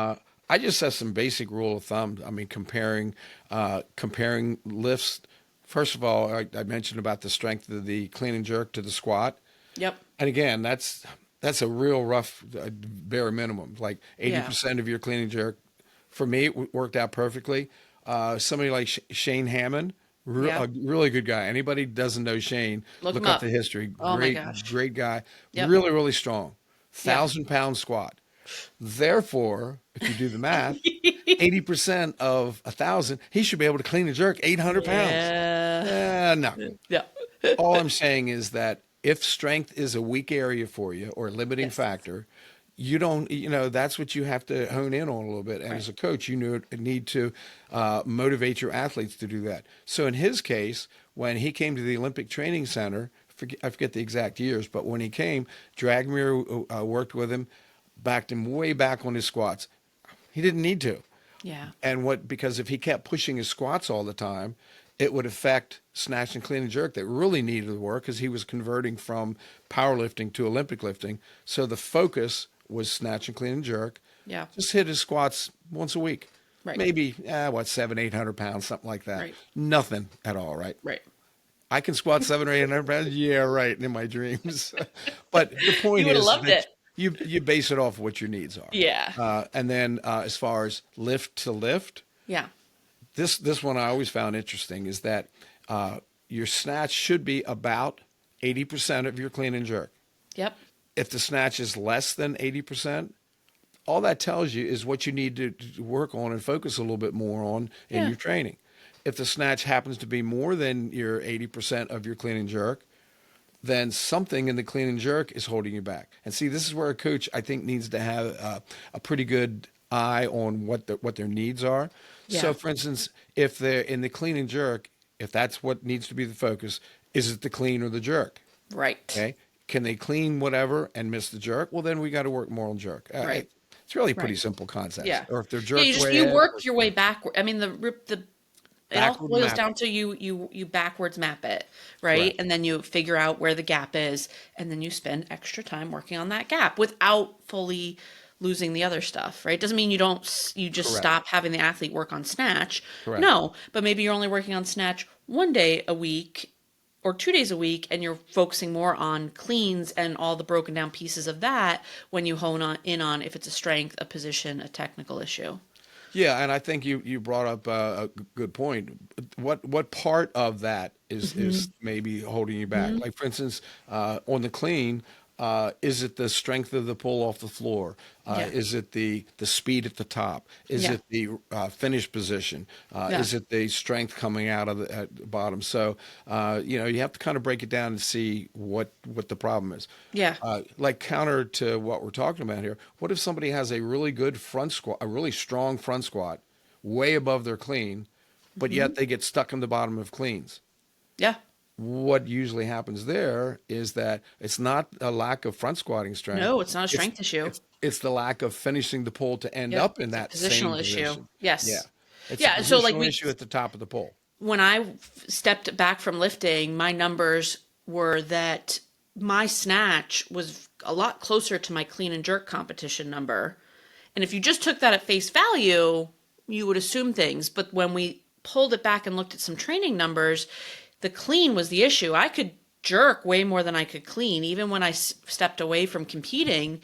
S2: I just have some basic rule of thumb. I mean, comparing lifts. First of all, I mentioned about the strength of the clean and jerk to the squat,
S1: Yep.
S2: and again, that's a real rough bare minimum. Like 80% of your clean and jerk. For me, it worked out perfectly. Somebody like Shane Hammond.
S1: Yeah.
S2: A really good guy. Anybody doesn't know Shane,
S1: Look him
S2: up
S1: up.
S2: the history.
S1: Oh my
S2: Great,
S1: gosh.
S2: great guy.
S1: Yep.
S2: Really strong.
S1: Yeah.
S2: 1,000-pound squat. Therefore, if you do the math, 80% of 1,000, he should be able to clean and jerk 800 pounds. No.
S1: Yeah.
S2: All I'm saying is that if strength is a weak area for you or a limiting
S1: Yes.
S2: factor, you don't, that's what you have to hone in on a little bit. And as a coach, you need to motivate your athletes to do that. So in his case, when he came to the Olympic Training Center, I forget the exact years, but when he came, Dragomir worked with him, backed him way back on his squats. He didn't need to.
S1: Yeah.
S2: And because if he kept pushing his squats all the time, it would affect snatch and clean and jerk that really needed the work because he was converting from powerlifting to Olympic lifting. So the focus was snatch and clean and jerk.
S1: Yeah.
S2: Just hit his squats once a week.
S1: Right.
S2: Maybe, 700-800 pounds, something like that.
S1: Right.
S2: Nothing at all, right?
S1: Right.
S2: I can squat 700 or 800 pounds. Yeah, right. In my dreams. But the point
S1: You would've
S2: is
S1: loved
S2: that
S1: it.
S2: you base it off of what your needs are.
S1: Yeah.
S2: And then as far as lift to lift,
S1: Yeah.
S2: this one I always found interesting is that your snatch should be about 80% of your clean and jerk.
S1: Yep.
S2: If the snatch is less than 80%, all that tells you is what you need to work on and focus a little bit more on in your training. If the snatch happens to be more than your 80% of your clean and jerk, then something in the clean and jerk is holding you back. And see, this is where a coach, I think, needs to have a pretty good eye on what their needs are.
S1: Yeah.
S2: So, for instance, if they're in the clean and jerk, if that's what needs to be the focus, is it the clean or the jerk?
S1: Right.
S2: Okay. Can they clean whatever and miss the jerk? Well, then we got to work more on jerk.
S1: Right.
S2: It's really pretty
S1: Right.
S2: simple concepts.
S1: Yeah.
S2: Or if they're
S1: Yeah,
S2: jerked way
S1: you
S2: ahead or
S1: work your way backward. I mean, the it all
S2: backward
S1: boils
S2: map.
S1: down to you backwards map it, right?
S2: Correct.
S1: And then you figure out where the gap is, and then you spend extra time working on that gap without fully losing the other stuff, right? Doesn't mean you just
S2: Correct.
S1: stop having the athlete work on snatch.
S2: Correct.
S1: No, but maybe you're only working on snatch 1 day a week or 2 days a week, and you're focusing more on cleans and all the broken down pieces of that when you in on if it's a strength, a position, a technical issue.
S2: Yeah, and I think you brought up a good point. What part of that is maybe holding you back? Like for instance, on the clean, is it the strength of the pull off the floor?
S1: Yeah.
S2: Is it the speed at the top? Is
S1: Yeah.
S2: it the finish position?
S1: Yeah.
S2: Is it the strength coming out of at the bottom? So you have to kind of break it down and see what the problem is.
S1: Yeah.
S2: Like counter to what we're talking about here, what if somebody has a really good front squat, a really strong front squat, way above their clean, but yet they get stuck in the bottom of cleans?
S1: Yeah.
S2: What usually happens there is that it's not a lack of front squatting strength.
S1: No, it's not a strength issue.
S2: It's the lack of finishing the pull to end
S1: Yep.
S2: up in
S1: It's a
S2: that
S1: positional
S2: same
S1: issue.
S2: position.
S1: Yes.
S2: Yeah. It's
S1: Yeah.
S2: a
S1: So like
S2: positional issue at the top of the pull.
S1: when I stepped back from lifting, my numbers were that my snatch was a lot closer to my clean and jerk competition number. And if you just took that at face value, you would assume things. But when we pulled it back and looked at some training numbers, the clean was the issue. I could jerk way more than I could clean, even when I stepped away from competing.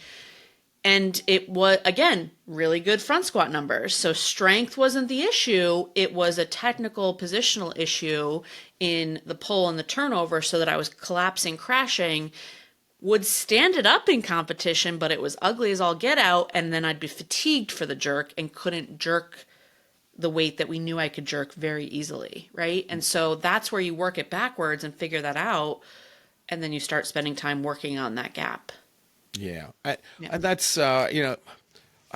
S1: And it was, again, really good front squat numbers. So strength wasn't the issue. It was a technical positional issue in the pull and the turnover so that I was collapsing, crashing, would stand it up in competition, but it was ugly as all get out. And then I'd be fatigued for the jerk and couldn't jerk the weight that we knew I could jerk very easily, right? And so that's where you work it backwards and figure that out. And then you start spending time working on that gap.
S2: Yeah.
S1: Yeah.
S2: And that's, I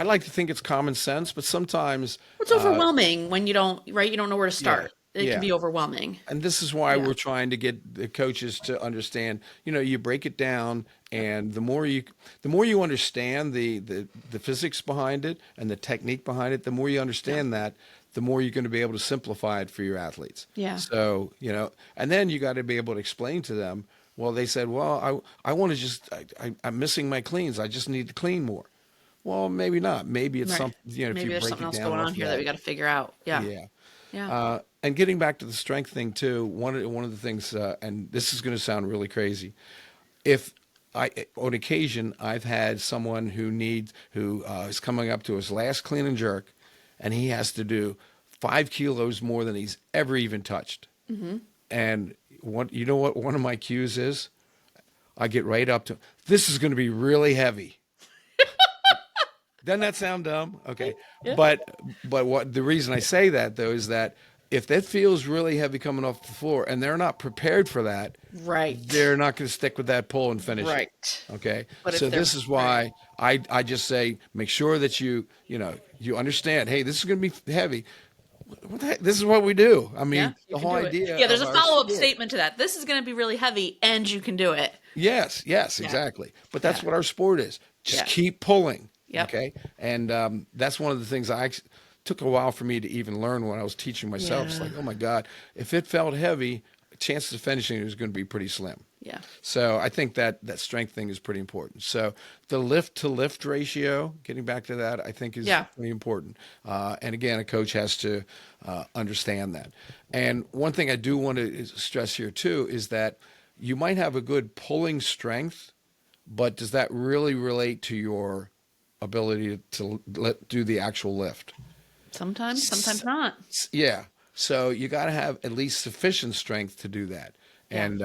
S2: like to think it's common sense, but sometimes,
S1: It's overwhelming when you don't, right? You don't know where to start. It
S2: yeah.
S1: can be overwhelming.
S2: and this is why
S1: Yeah.
S2: we're trying to get the coaches to understand, you break it down, and the more you understand the physics behind it and the technique behind it, the more you understand that, the more you're going to be able to simplify it for your athletes.
S1: Yeah.
S2: So, and then you got to be able to explain to them, well, they said, well, I want to just, I'm missing my cleans. I just need to clean more. Well, maybe not. Maybe it's
S1: Right.
S2: something, if
S1: Maybe
S2: you
S1: there's
S2: break
S1: something
S2: it
S1: else
S2: down
S1: going
S2: off
S1: on
S2: of
S1: here that we got to figure out. Yeah.
S2: Yeah.
S1: Yeah.
S2: And getting back to the strength thing too, one of the things, and this is going to sound really crazy, if on occasion I've had someone who is coming up to his last clean and jerk, and he has to do 5 kilos more than he's ever even touched, and what one of my cues is, I get right up to, this is going to be really heavy. Doesn't that sound dumb? Okay.
S1: Yeah.
S2: But what the reason I say that though is that if that feels really heavy coming off the floor and they're not prepared for that,
S1: Right.
S2: they're not going to stick with that pull and finish it.
S1: Right.
S2: Okay.
S1: But if
S2: So
S1: they're-
S2: this is why I just say, make sure that you understand, hey, this is going to be heavy. What the heck? This is what we do. I mean,
S1: Yeah, you
S2: the
S1: can
S2: whole
S1: do it.
S2: idea.
S1: Yeah, there's
S2: of
S1: a
S2: our
S1: follow-up
S2: sport-
S1: statement to that. This is going to be really heavy, and you can do it.
S2: Yes, exactly. But that's
S1: Yeah.
S2: what our sport is. Just
S1: Yeah.
S2: keep pulling.
S1: Yep.
S2: Okay. And that's one of the things took a while for me to even learn when I was teaching myself. It's
S1: Yeah.
S2: like, oh my God, if it felt heavy, chances of finishing it is going to be pretty slim.
S1: Yeah.
S2: So I think that strength thing is pretty important. So the lift to lift ratio, getting back to that, I think is pretty important. And again, a coach has to understand that. And one thing I do want to stress here too is that you might have a good pulling strength, but does that really relate to your ability to do the actual lift?
S1: Sometimes not.
S2: Yeah. So you got to have at least sufficient strength to do that.
S1: Yeah.
S2: And,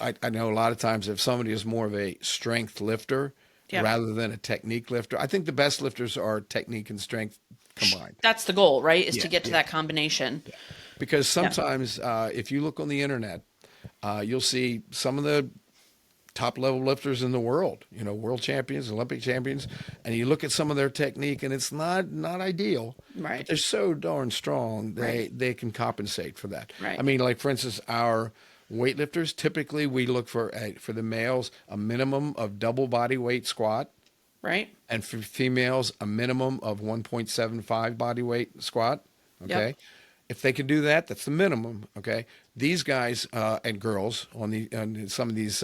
S2: I know a lot of times if somebody is more of a strength lifter
S1: Yeah.
S2: rather than a technique lifter, I think the best lifters are technique and strength combined.
S1: That's the goal, right? Is to
S2: Yeah,
S1: get to that combination.
S2: Because sometimes if you look on the internet, you'll see some of the top level lifters in the world, world champions, Olympic champions, and you look at some of their technique and it's not ideal.
S1: Right.
S2: But they're so darn strong,
S1: Right.
S2: they can compensate for that.
S1: Right.
S2: I mean, like for instance, our Weightlifters, typically we look for the males a minimum of double body weight squat,
S1: Right?
S2: and for females a minimum of 1.75 body weight squat.
S1: Yep.
S2: Okay, if they can do that, that's the minimum. Okay, these guys and girls on some of these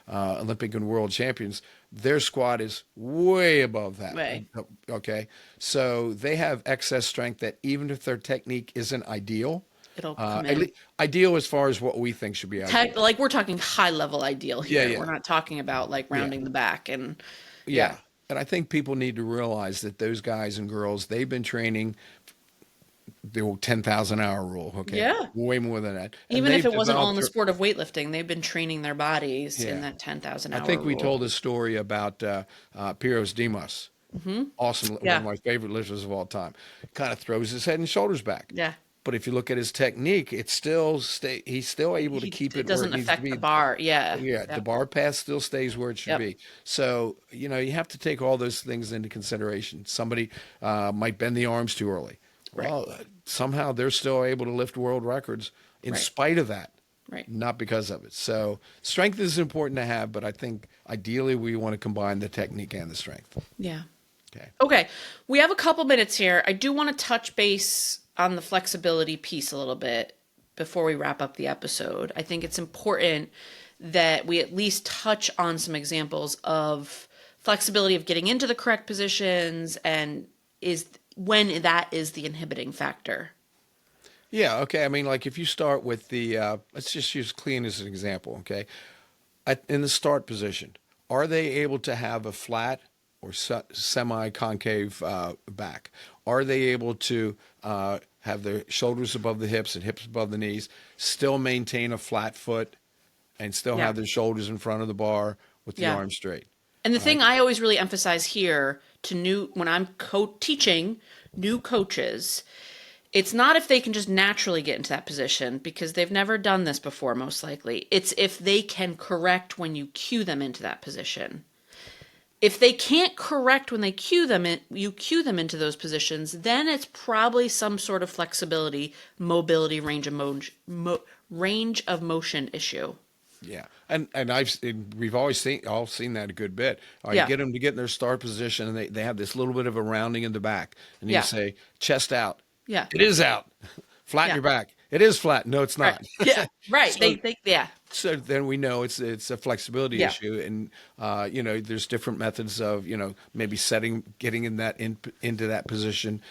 S2: Olympic and world champions, their squat is way above that.
S1: Right.
S2: Okay, so they have excess strength that even if their technique isn't ideal,
S1: It'll come in.
S2: ideal as far as what we think should be ideal.
S1: Like we're talking high level ideal
S2: Yeah,
S1: here.
S2: yeah,
S1: We're not talking about like
S2: yeah.
S1: rounding the back and yeah.
S2: Yeah. And I think people need to realize that those guys and girls, they've been training the old 10,000 hour rule. Okay.
S1: Yeah.
S2: Way more than that. And
S1: Even if
S2: they've
S1: it wasn't all in
S2: developed
S1: the
S2: their,
S1: sport of weightlifting, they've been training their bodies in
S2: yeah.
S1: that 10,000
S2: I
S1: hour
S2: think we
S1: rule.
S2: told a story about Piros Dimas. Awesome. One
S1: Yeah.
S2: of my favorite lifters of all time. Kind of throws his head and shoulders back.
S1: Yeah.
S2: But if you look at his technique, he's still able to keep it
S1: It
S2: where
S1: doesn't
S2: it needs to
S1: affect
S2: be.
S1: the bar. Yeah.
S2: Yeah, the
S1: Yep.
S2: bar path still stays where it should
S1: Yep.
S2: be. So, you have to take all those things into consideration. Somebody might bend the arms too early.
S1: Right.
S2: Well, somehow they're still able to lift world records in
S1: Right.
S2: spite of that,
S1: Right.
S2: not because of it. So, strength is important to have, but I think ideally we want to combine the technique and the strength.
S1: Yeah.
S2: Okay.
S1: Okay. We have a couple minutes here. I do want to touch base on the flexibility piece a little bit before we wrap up the episode. I think it's important that we at least touch on some examples of flexibility of getting into the correct positions and is when that is the inhibiting factor.
S2: Yeah, okay. I mean, like if you start with let's just use clean as an example, okay? In the start position, are they able to have a flat or semi-concave back? Are they able to have their shoulders above the hips and hips above the knees, still maintain a flat foot, and still
S1: Yeah.
S2: have their shoulders in front of the bar with the
S1: Yeah.
S2: arms straight?
S1: And the thing I always really emphasize here to when I'm teaching new coaches, it's not if they can just naturally get into that position because they've never done this before, most likely. It's if they can correct when you cue them into that position. If they can't correct when they you cue them into those positions, then it's probably some sort of flexibility, mobility, range of motion issue.
S2: Yeah, and we've always seen that a good bit. You
S1: Yeah.
S2: get them to get in their start position, and they have this little bit of a rounding in the back, and you
S1: Yeah.
S2: say chest out.
S1: Yeah.
S2: It is out. Flatten
S1: Yeah.
S2: your back. It is flat. No, it's
S1: Right.
S2: not.
S1: Yeah. Right.
S2: So-
S1: Yeah.
S2: So then we know it's a flexibility
S1: Yeah.
S2: issue, and there's different methods of maybe getting into that position,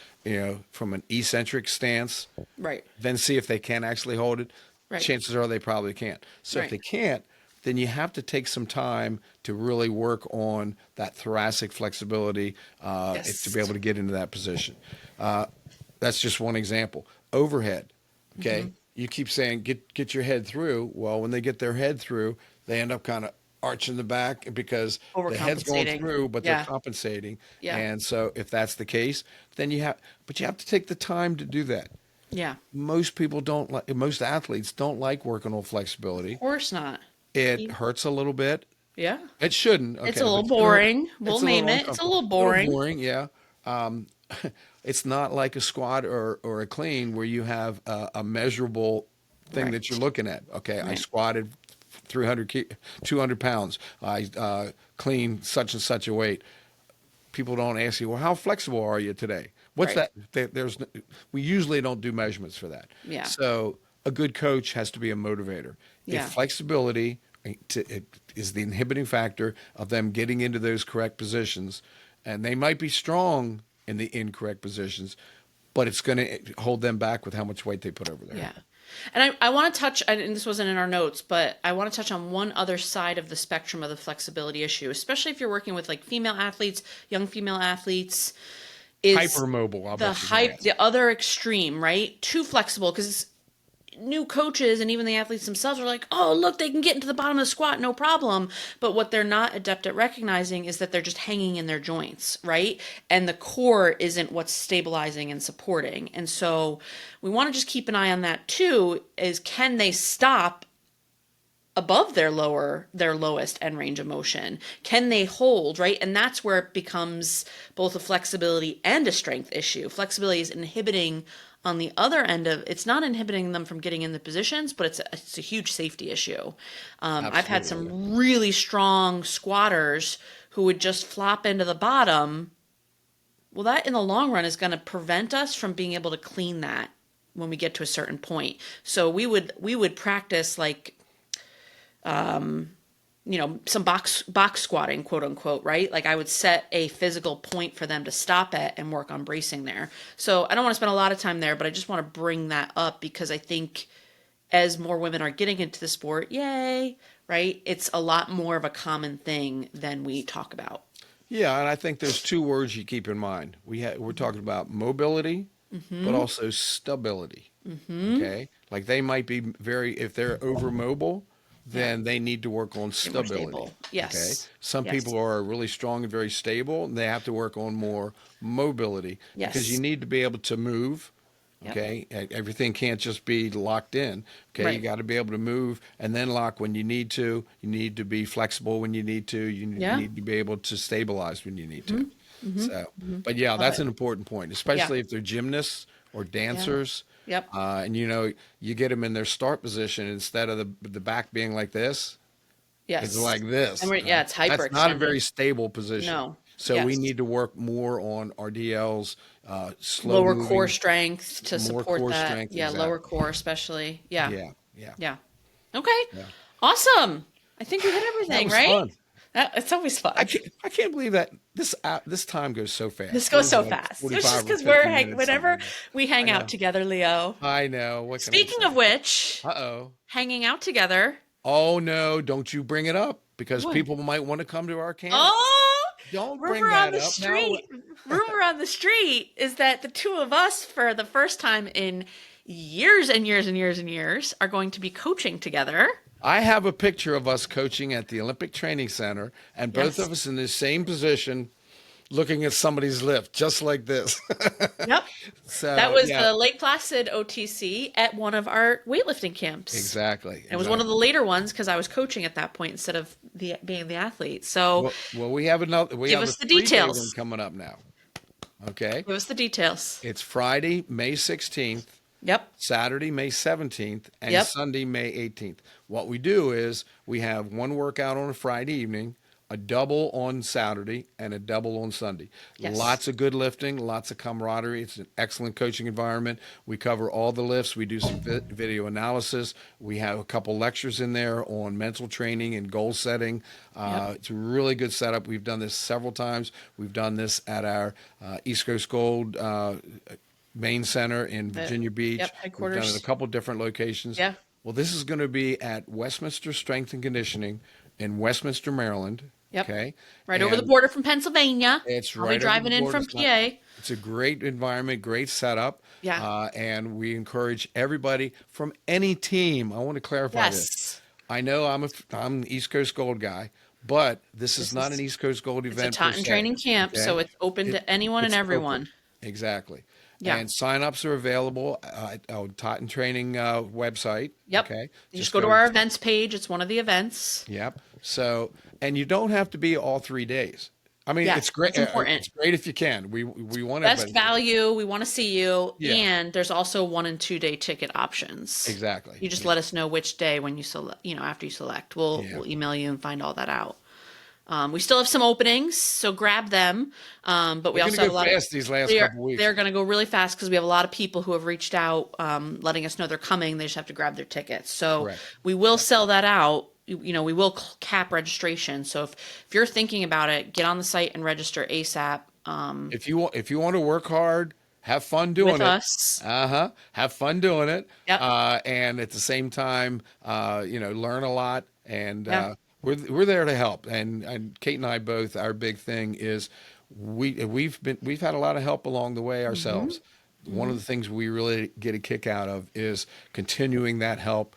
S2: from an eccentric stance,
S1: Right.
S2: then see if they can actually hold it.
S1: Right.
S2: Chances are they probably can't. So if
S1: Right.
S2: they can't, then you have to take some time to really work on that thoracic flexibility
S1: Yes.
S2: to be able to get into that position. That's just one example. Overhead. Okay.
S1: Mm-hmm.
S2: You keep saying get your head through. Well, when they get their head through, they end up kind of arching the back because the head's going
S1: Overcompensating.
S2: through, but
S1: Yeah.
S2: they're compensating.
S1: Yeah.
S2: And so if that's the case, then you have to take the time to do that.
S1: Yeah.
S2: Most athletes don't like working on flexibility.
S1: Of course not.
S2: It hurts a little bit.
S1: Yeah.
S2: It shouldn't. Okay,
S1: It's a little
S2: but
S1: boring. We'll
S2: it's a
S1: name
S2: little
S1: it. It's a little
S2: uncomfortable.
S1: boring.
S2: boring, yeah. It's not like a squat or a clean where you have a measurable thing
S1: Right.
S2: that you're looking at. Okay, I
S1: Right.
S2: squatted 200 pounds. I cleaned such and such a weight. People don't ask you, well, how flexible are you today? What's
S1: Right.
S2: that? We usually don't do measurements for that.
S1: Yeah.
S2: So a good coach has to be a motivator.
S1: Yeah.
S2: If flexibility is the inhibiting factor of them getting into those correct positions, and they might be strong in the incorrect positions, but it's going to hold them back with how much weight they put over there.
S1: Yeah. And I want to touch, and this wasn't in our notes, but I want to touch on one other side of the spectrum of the flexibility issue, especially if you're working with like female athletes, young female athletes, is
S2: Hypermobile. I'll bet you that.
S1: the other extreme, right? Too flexible because new coaches and even the athletes themselves are like, oh, look, they can get into the bottom of the squat, no problem. But what they're not adept at recognizing is that they're just hanging in their joints, right? And the core isn't what's stabilizing and supporting. And so we want to just keep an eye on that too, is can they stop above their lowest end range of motion? Can they hold, right? And that's where it becomes both a flexibility and a strength issue. Flexibility is inhibiting on the other end of, it's not inhibiting them from getting in the positions, but it's a huge safety issue. I've had
S2: Absolutely.
S1: some really strong squatters who would just flop into the bottom. Well, that in the long run is going to prevent us from being able to clean that when we get to a certain point. So we would practice like some box squatting, quote unquote, right? Like I would set a physical point for them to stop at and work on bracing there. So I don't want to spend a lot of time there, but I just want to bring that up because I think as more women are getting into the sport, yay, right? It's a lot more of a common thing than we talk about.
S2: Yeah, and I think there's two words you keep in mind. We're talking about mobility, but also stability. Okay, like they might be if they're over mobile,
S1: Yeah.
S2: then they need to work on
S1: Get more
S2: stability.
S1: stable.
S2: Okay,
S1: Yes.
S2: some
S1: Yes.
S2: people are really strong and very stable, and they have to work on more mobility because you
S1: Yes.
S2: need to be able to move.
S1: Yep.
S2: Okay, everything can't just be locked in. Okay, you
S1: Right.
S2: got to be able to move and then lock when you need to. You need to be flexible when you need to. You
S1: Yeah.
S2: need to be able to stabilize when you need to. So,
S1: Hmm.
S2: but yeah,
S1: Love
S2: that's
S1: it.
S2: an important point,
S1: Yeah.
S2: especially if they're gymnasts or
S1: Yeah.
S2: dancers.
S1: Yep.
S2: And you get them in their start position instead of the back being like this, it's
S1: Yes.
S2: like this.
S1: And yeah, it's
S2: That's not a
S1: hyperextended.
S2: very stable position.
S1: No.
S2: So we
S1: Yes.
S2: need to work more on RDLs, slow
S1: Lower core
S2: moving,
S1: strength to
S2: more
S1: support
S2: core
S1: that.
S2: strength.
S1: Yeah, lower
S2: Exactly.
S1: core especially. Yeah.
S2: Yeah, yeah,
S1: Yeah. Okay.
S2: yeah.
S1: Awesome. I think we hit
S2: That
S1: everything,
S2: was
S1: right?
S2: fun.
S1: It's always fun.
S2: I can't believe that this time goes so
S1: This
S2: fast. What
S1: goes
S2: is it,
S1: so
S2: like
S1: fast. It's just
S2: 45 or
S1: because
S2: 50 minutes, something
S1: whenever
S2: like that.
S1: we
S2: I
S1: hang out
S2: know.
S1: together, Leo.
S2: I know. What can I
S1: Speaking of
S2: say?
S1: which,
S2: Uh-oh.
S1: hanging out together.
S2: Oh no, don't you bring it up because
S1: What?
S2: people might want to come to our camp.
S1: Oh,
S2: Don't bring
S1: rumor on
S2: that
S1: the
S2: up now.
S1: street. Rumor on the street is that the two of us, for the first time in years and years and years and years, are going to be coaching together.
S2: I have a picture of us coaching at the Olympic Training Center and both
S1: Yes.
S2: of us in the same position looking at somebody's lift just like this.
S1: Yep. That
S2: So,
S1: was
S2: yeah,
S1: the Lake Placid OTC at one of our weightlifting camps.
S2: exactly.
S1: It was one of the
S2: Exactly.
S1: later ones because I was coaching at that point instead of being the athlete. So
S2: Well, we
S1: give
S2: have a
S1: us the
S2: 3-day one
S1: details.
S2: coming up now. Okay?
S1: Give us the details.
S2: It's Friday, May 16th,
S1: Yep.
S2: Saturday, May 17th, and
S1: Yep.
S2: Sunday, May 18th. What we do is we have one workout on a Friday evening, a double on Saturday, and a double on Sunday.
S1: Yes.
S2: Lots of good lifting, lots of camaraderie. It's an excellent coaching environment. We cover all the lifts. We do some video analysis. We have a couple lectures in there on mental training and goal setting.
S1: Yep.
S2: It's a really good setup. We've done this several times. We've done this at our East Coast Gold main center in Virginia Beach.
S1: Yep.
S2: We've done it at a
S1: Headquarters.
S2: couple different locations.
S1: Yeah.
S2: Well, this is going to be at Westminster Strength and Conditioning in Westminster, Maryland.
S1: Yep.
S2: Okay.
S1: Right over the
S2: And
S1: border from Pennsylvania.
S2: it's
S1: I'll be
S2: right over the
S1: driving in
S2: border.
S1: from PA.
S2: It's a great environment, great setup.
S1: Yeah.
S2: And we encourage everybody from any team. I want to clarify this.
S1: Yes.
S2: I know I'm the East Coast Gold guy, but this is
S1: This
S2: not
S1: is
S2: an East Coast Gold
S1: it's a
S2: event per
S1: Totten
S2: se.
S1: training camp,
S2: Okay.
S1: so it's open to anyone and
S2: It's
S1: everyone.
S2: open. Exactly.
S1: Yeah.
S2: And sign-ups are available at our Totten Training website.
S1: Yep.
S2: Okay.
S1: You just go to our events page. It's one of the events.
S2: Yep. So, and you don't have to be all 3 days. I mean,
S1: Yeah,
S2: it's great.
S1: it's important.
S2: It's great if you can. We want
S1: Best
S2: everybody.
S1: value. We want to see you.
S2: Yeah.
S1: And there's also 1 and 2 day ticket options.
S2: Exactly.
S1: You just
S2: Yeah.
S1: let us know which day when you select, after you select. We'll
S2: Yeah.
S1: we'll email you and find all that out. We still have some openings, so grab them. But we
S2: We're
S1: also
S2: gonna
S1: have a
S2: go
S1: lot
S2: fast these last
S1: they're,
S2: couple weeks.
S1: they're going to go really fast because we have a lot of people who have reached out, letting us know they're coming. They just have to grab their tickets. So
S2: Correct.
S1: we will sell that out. We will cap registration. So if you're thinking about it, get on the site and register ASAP.
S2: If you want to work hard, have fun doing
S1: With
S2: it.
S1: us.
S2: Have fun doing it.
S1: Yep.
S2: And at the same time, learn a lot. And
S1: Yeah.
S2: we're there to help. And Cait and I both, our big thing is we've had a lot of help along the way ourselves. One of the things we really get a kick out of is continuing that help,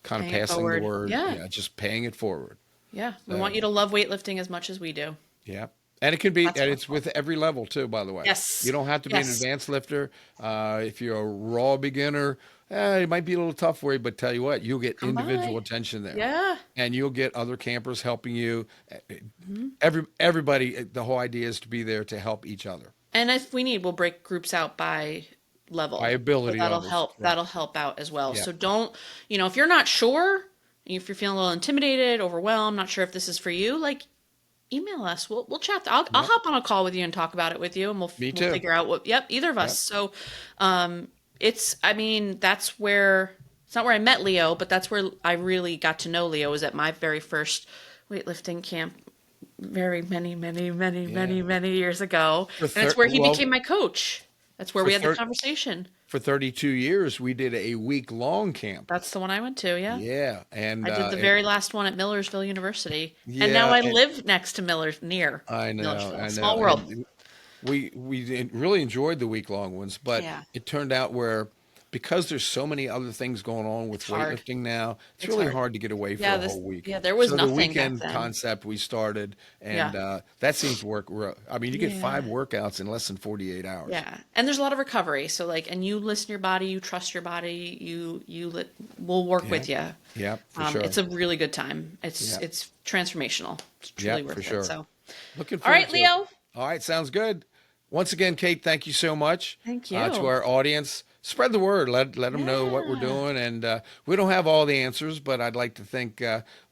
S2: kind of
S1: Paying it
S2: passing the
S1: forward.
S2: word.
S1: Yeah.
S2: Just paying it forward.
S1: Yeah. We
S2: So-
S1: want you to love weightlifting as much as we do.
S2: Yeah. And it can be,
S1: That's
S2: and it's
S1: wonderful.
S2: with every level too, by the way.
S1: Yes.
S2: You don't have to be an
S1: Yes.
S2: advanced lifter. If you're a raw beginner, It might be a little tough for you, but tell you what, you'll get
S1: Come
S2: individual
S1: by.
S2: attention there,
S1: Yeah.
S2: and you'll get other campers helping you.
S1: Mhm.
S2: Everybody. The whole idea is to be there to help each other
S1: And if we need, we'll break groups out by
S2: by
S1: level. So
S2: ability
S1: that'll
S2: levels.
S1: help.
S2: Right.
S1: That'll help out as well.
S2: Yeah.
S1: So don't, if you're not sure, if you're feeling a little intimidated, overwhelmed, not sure if this is for you, like email us. We'll chat. I'll
S2: Yep.
S1: hop on a call with you and talk about it with you, and we'll
S2: Me
S1: we'll
S2: too.
S1: figure out what. Yep, either of us.
S2: Yep.
S1: So, I mean, that's where it's not where I met Leo, but that's where I really got to know Leo. Was at my very first weightlifting camp, very
S2: Yeah.
S1: many years ago,
S2: For
S1: and it's
S2: thir-
S1: where he
S2: well,
S1: became my coach. That's where
S2: for
S1: we had the
S2: thir-
S1: conversation.
S2: for 32 years, we did a week long camp.
S1: That's the one I went to. Yeah.
S2: Yeah,
S1: I did the very last one at Millersville University, and now
S2: yeah,
S1: I
S2: and
S1: live near
S2: I
S1: Millersville.
S2: know,
S1: Small world.
S2: and really enjoyed the week long ones, but
S1: Yeah,
S2: it turned out where because there's so many other things going on with
S1: it's hard.
S2: weightlifting now, it's
S1: It's
S2: really
S1: hard.
S2: hard to get away for
S1: Yeah,
S2: a whole week.
S1: there was
S2: So the
S1: nothing back
S2: weekend
S1: then.
S2: concept we started, and
S1: Yeah.
S2: that seems to work. I mean, you get five
S1: Yeah.
S2: workouts in less than 48 hours.
S1: Yeah. And there's a lot of recovery. So like, and you listen to your body, you trust your body, we'll work
S2: Yeah,
S1: with you.
S2: yeah, for sure.
S1: It's a really good time.
S2: Yeah,
S1: It's transformational. It's
S2: yeah,
S1: truly
S2: for
S1: worth
S2: sure.
S1: it. So,
S2: Looking
S1: all
S2: forward
S1: right,
S2: to it.
S1: Leo.
S2: All right, sounds good. Once again, Cait, thank you so much
S1: Thank
S2: to
S1: you.
S2: our audience. Spread the word. Let them know what we're
S1: Yeah.
S2: doing. And we don't have all the answers, but I'd like to think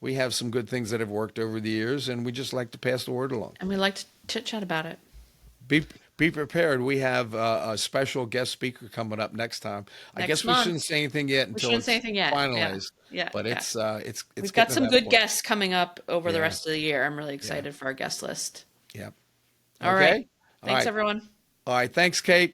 S2: we have some good things that have worked over the years, and we just like to pass the word along.
S1: And we like to chit chat about it.
S2: Be be prepared. We have a special guest speaker coming up next time. I
S1: Next
S2: guess we
S1: month.
S2: shouldn't say anything yet
S1: We
S2: until
S1: shouldn't say
S2: it's
S1: anything yet. Yeah.
S2: finalized,
S1: Yeah.
S2: but
S1: Yeah.
S2: it's
S1: We've got
S2: getting to
S1: some
S2: that
S1: good
S2: point.
S1: guests coming up over the
S2: Yeah,
S1: rest of the year. I'm really
S2: yeah,
S1: excited for our guest list.
S2: yeah.
S1: All right.
S2: Okay. All
S1: Thanks,
S2: right.
S1: everyone.
S2: All right. Thanks, Cait.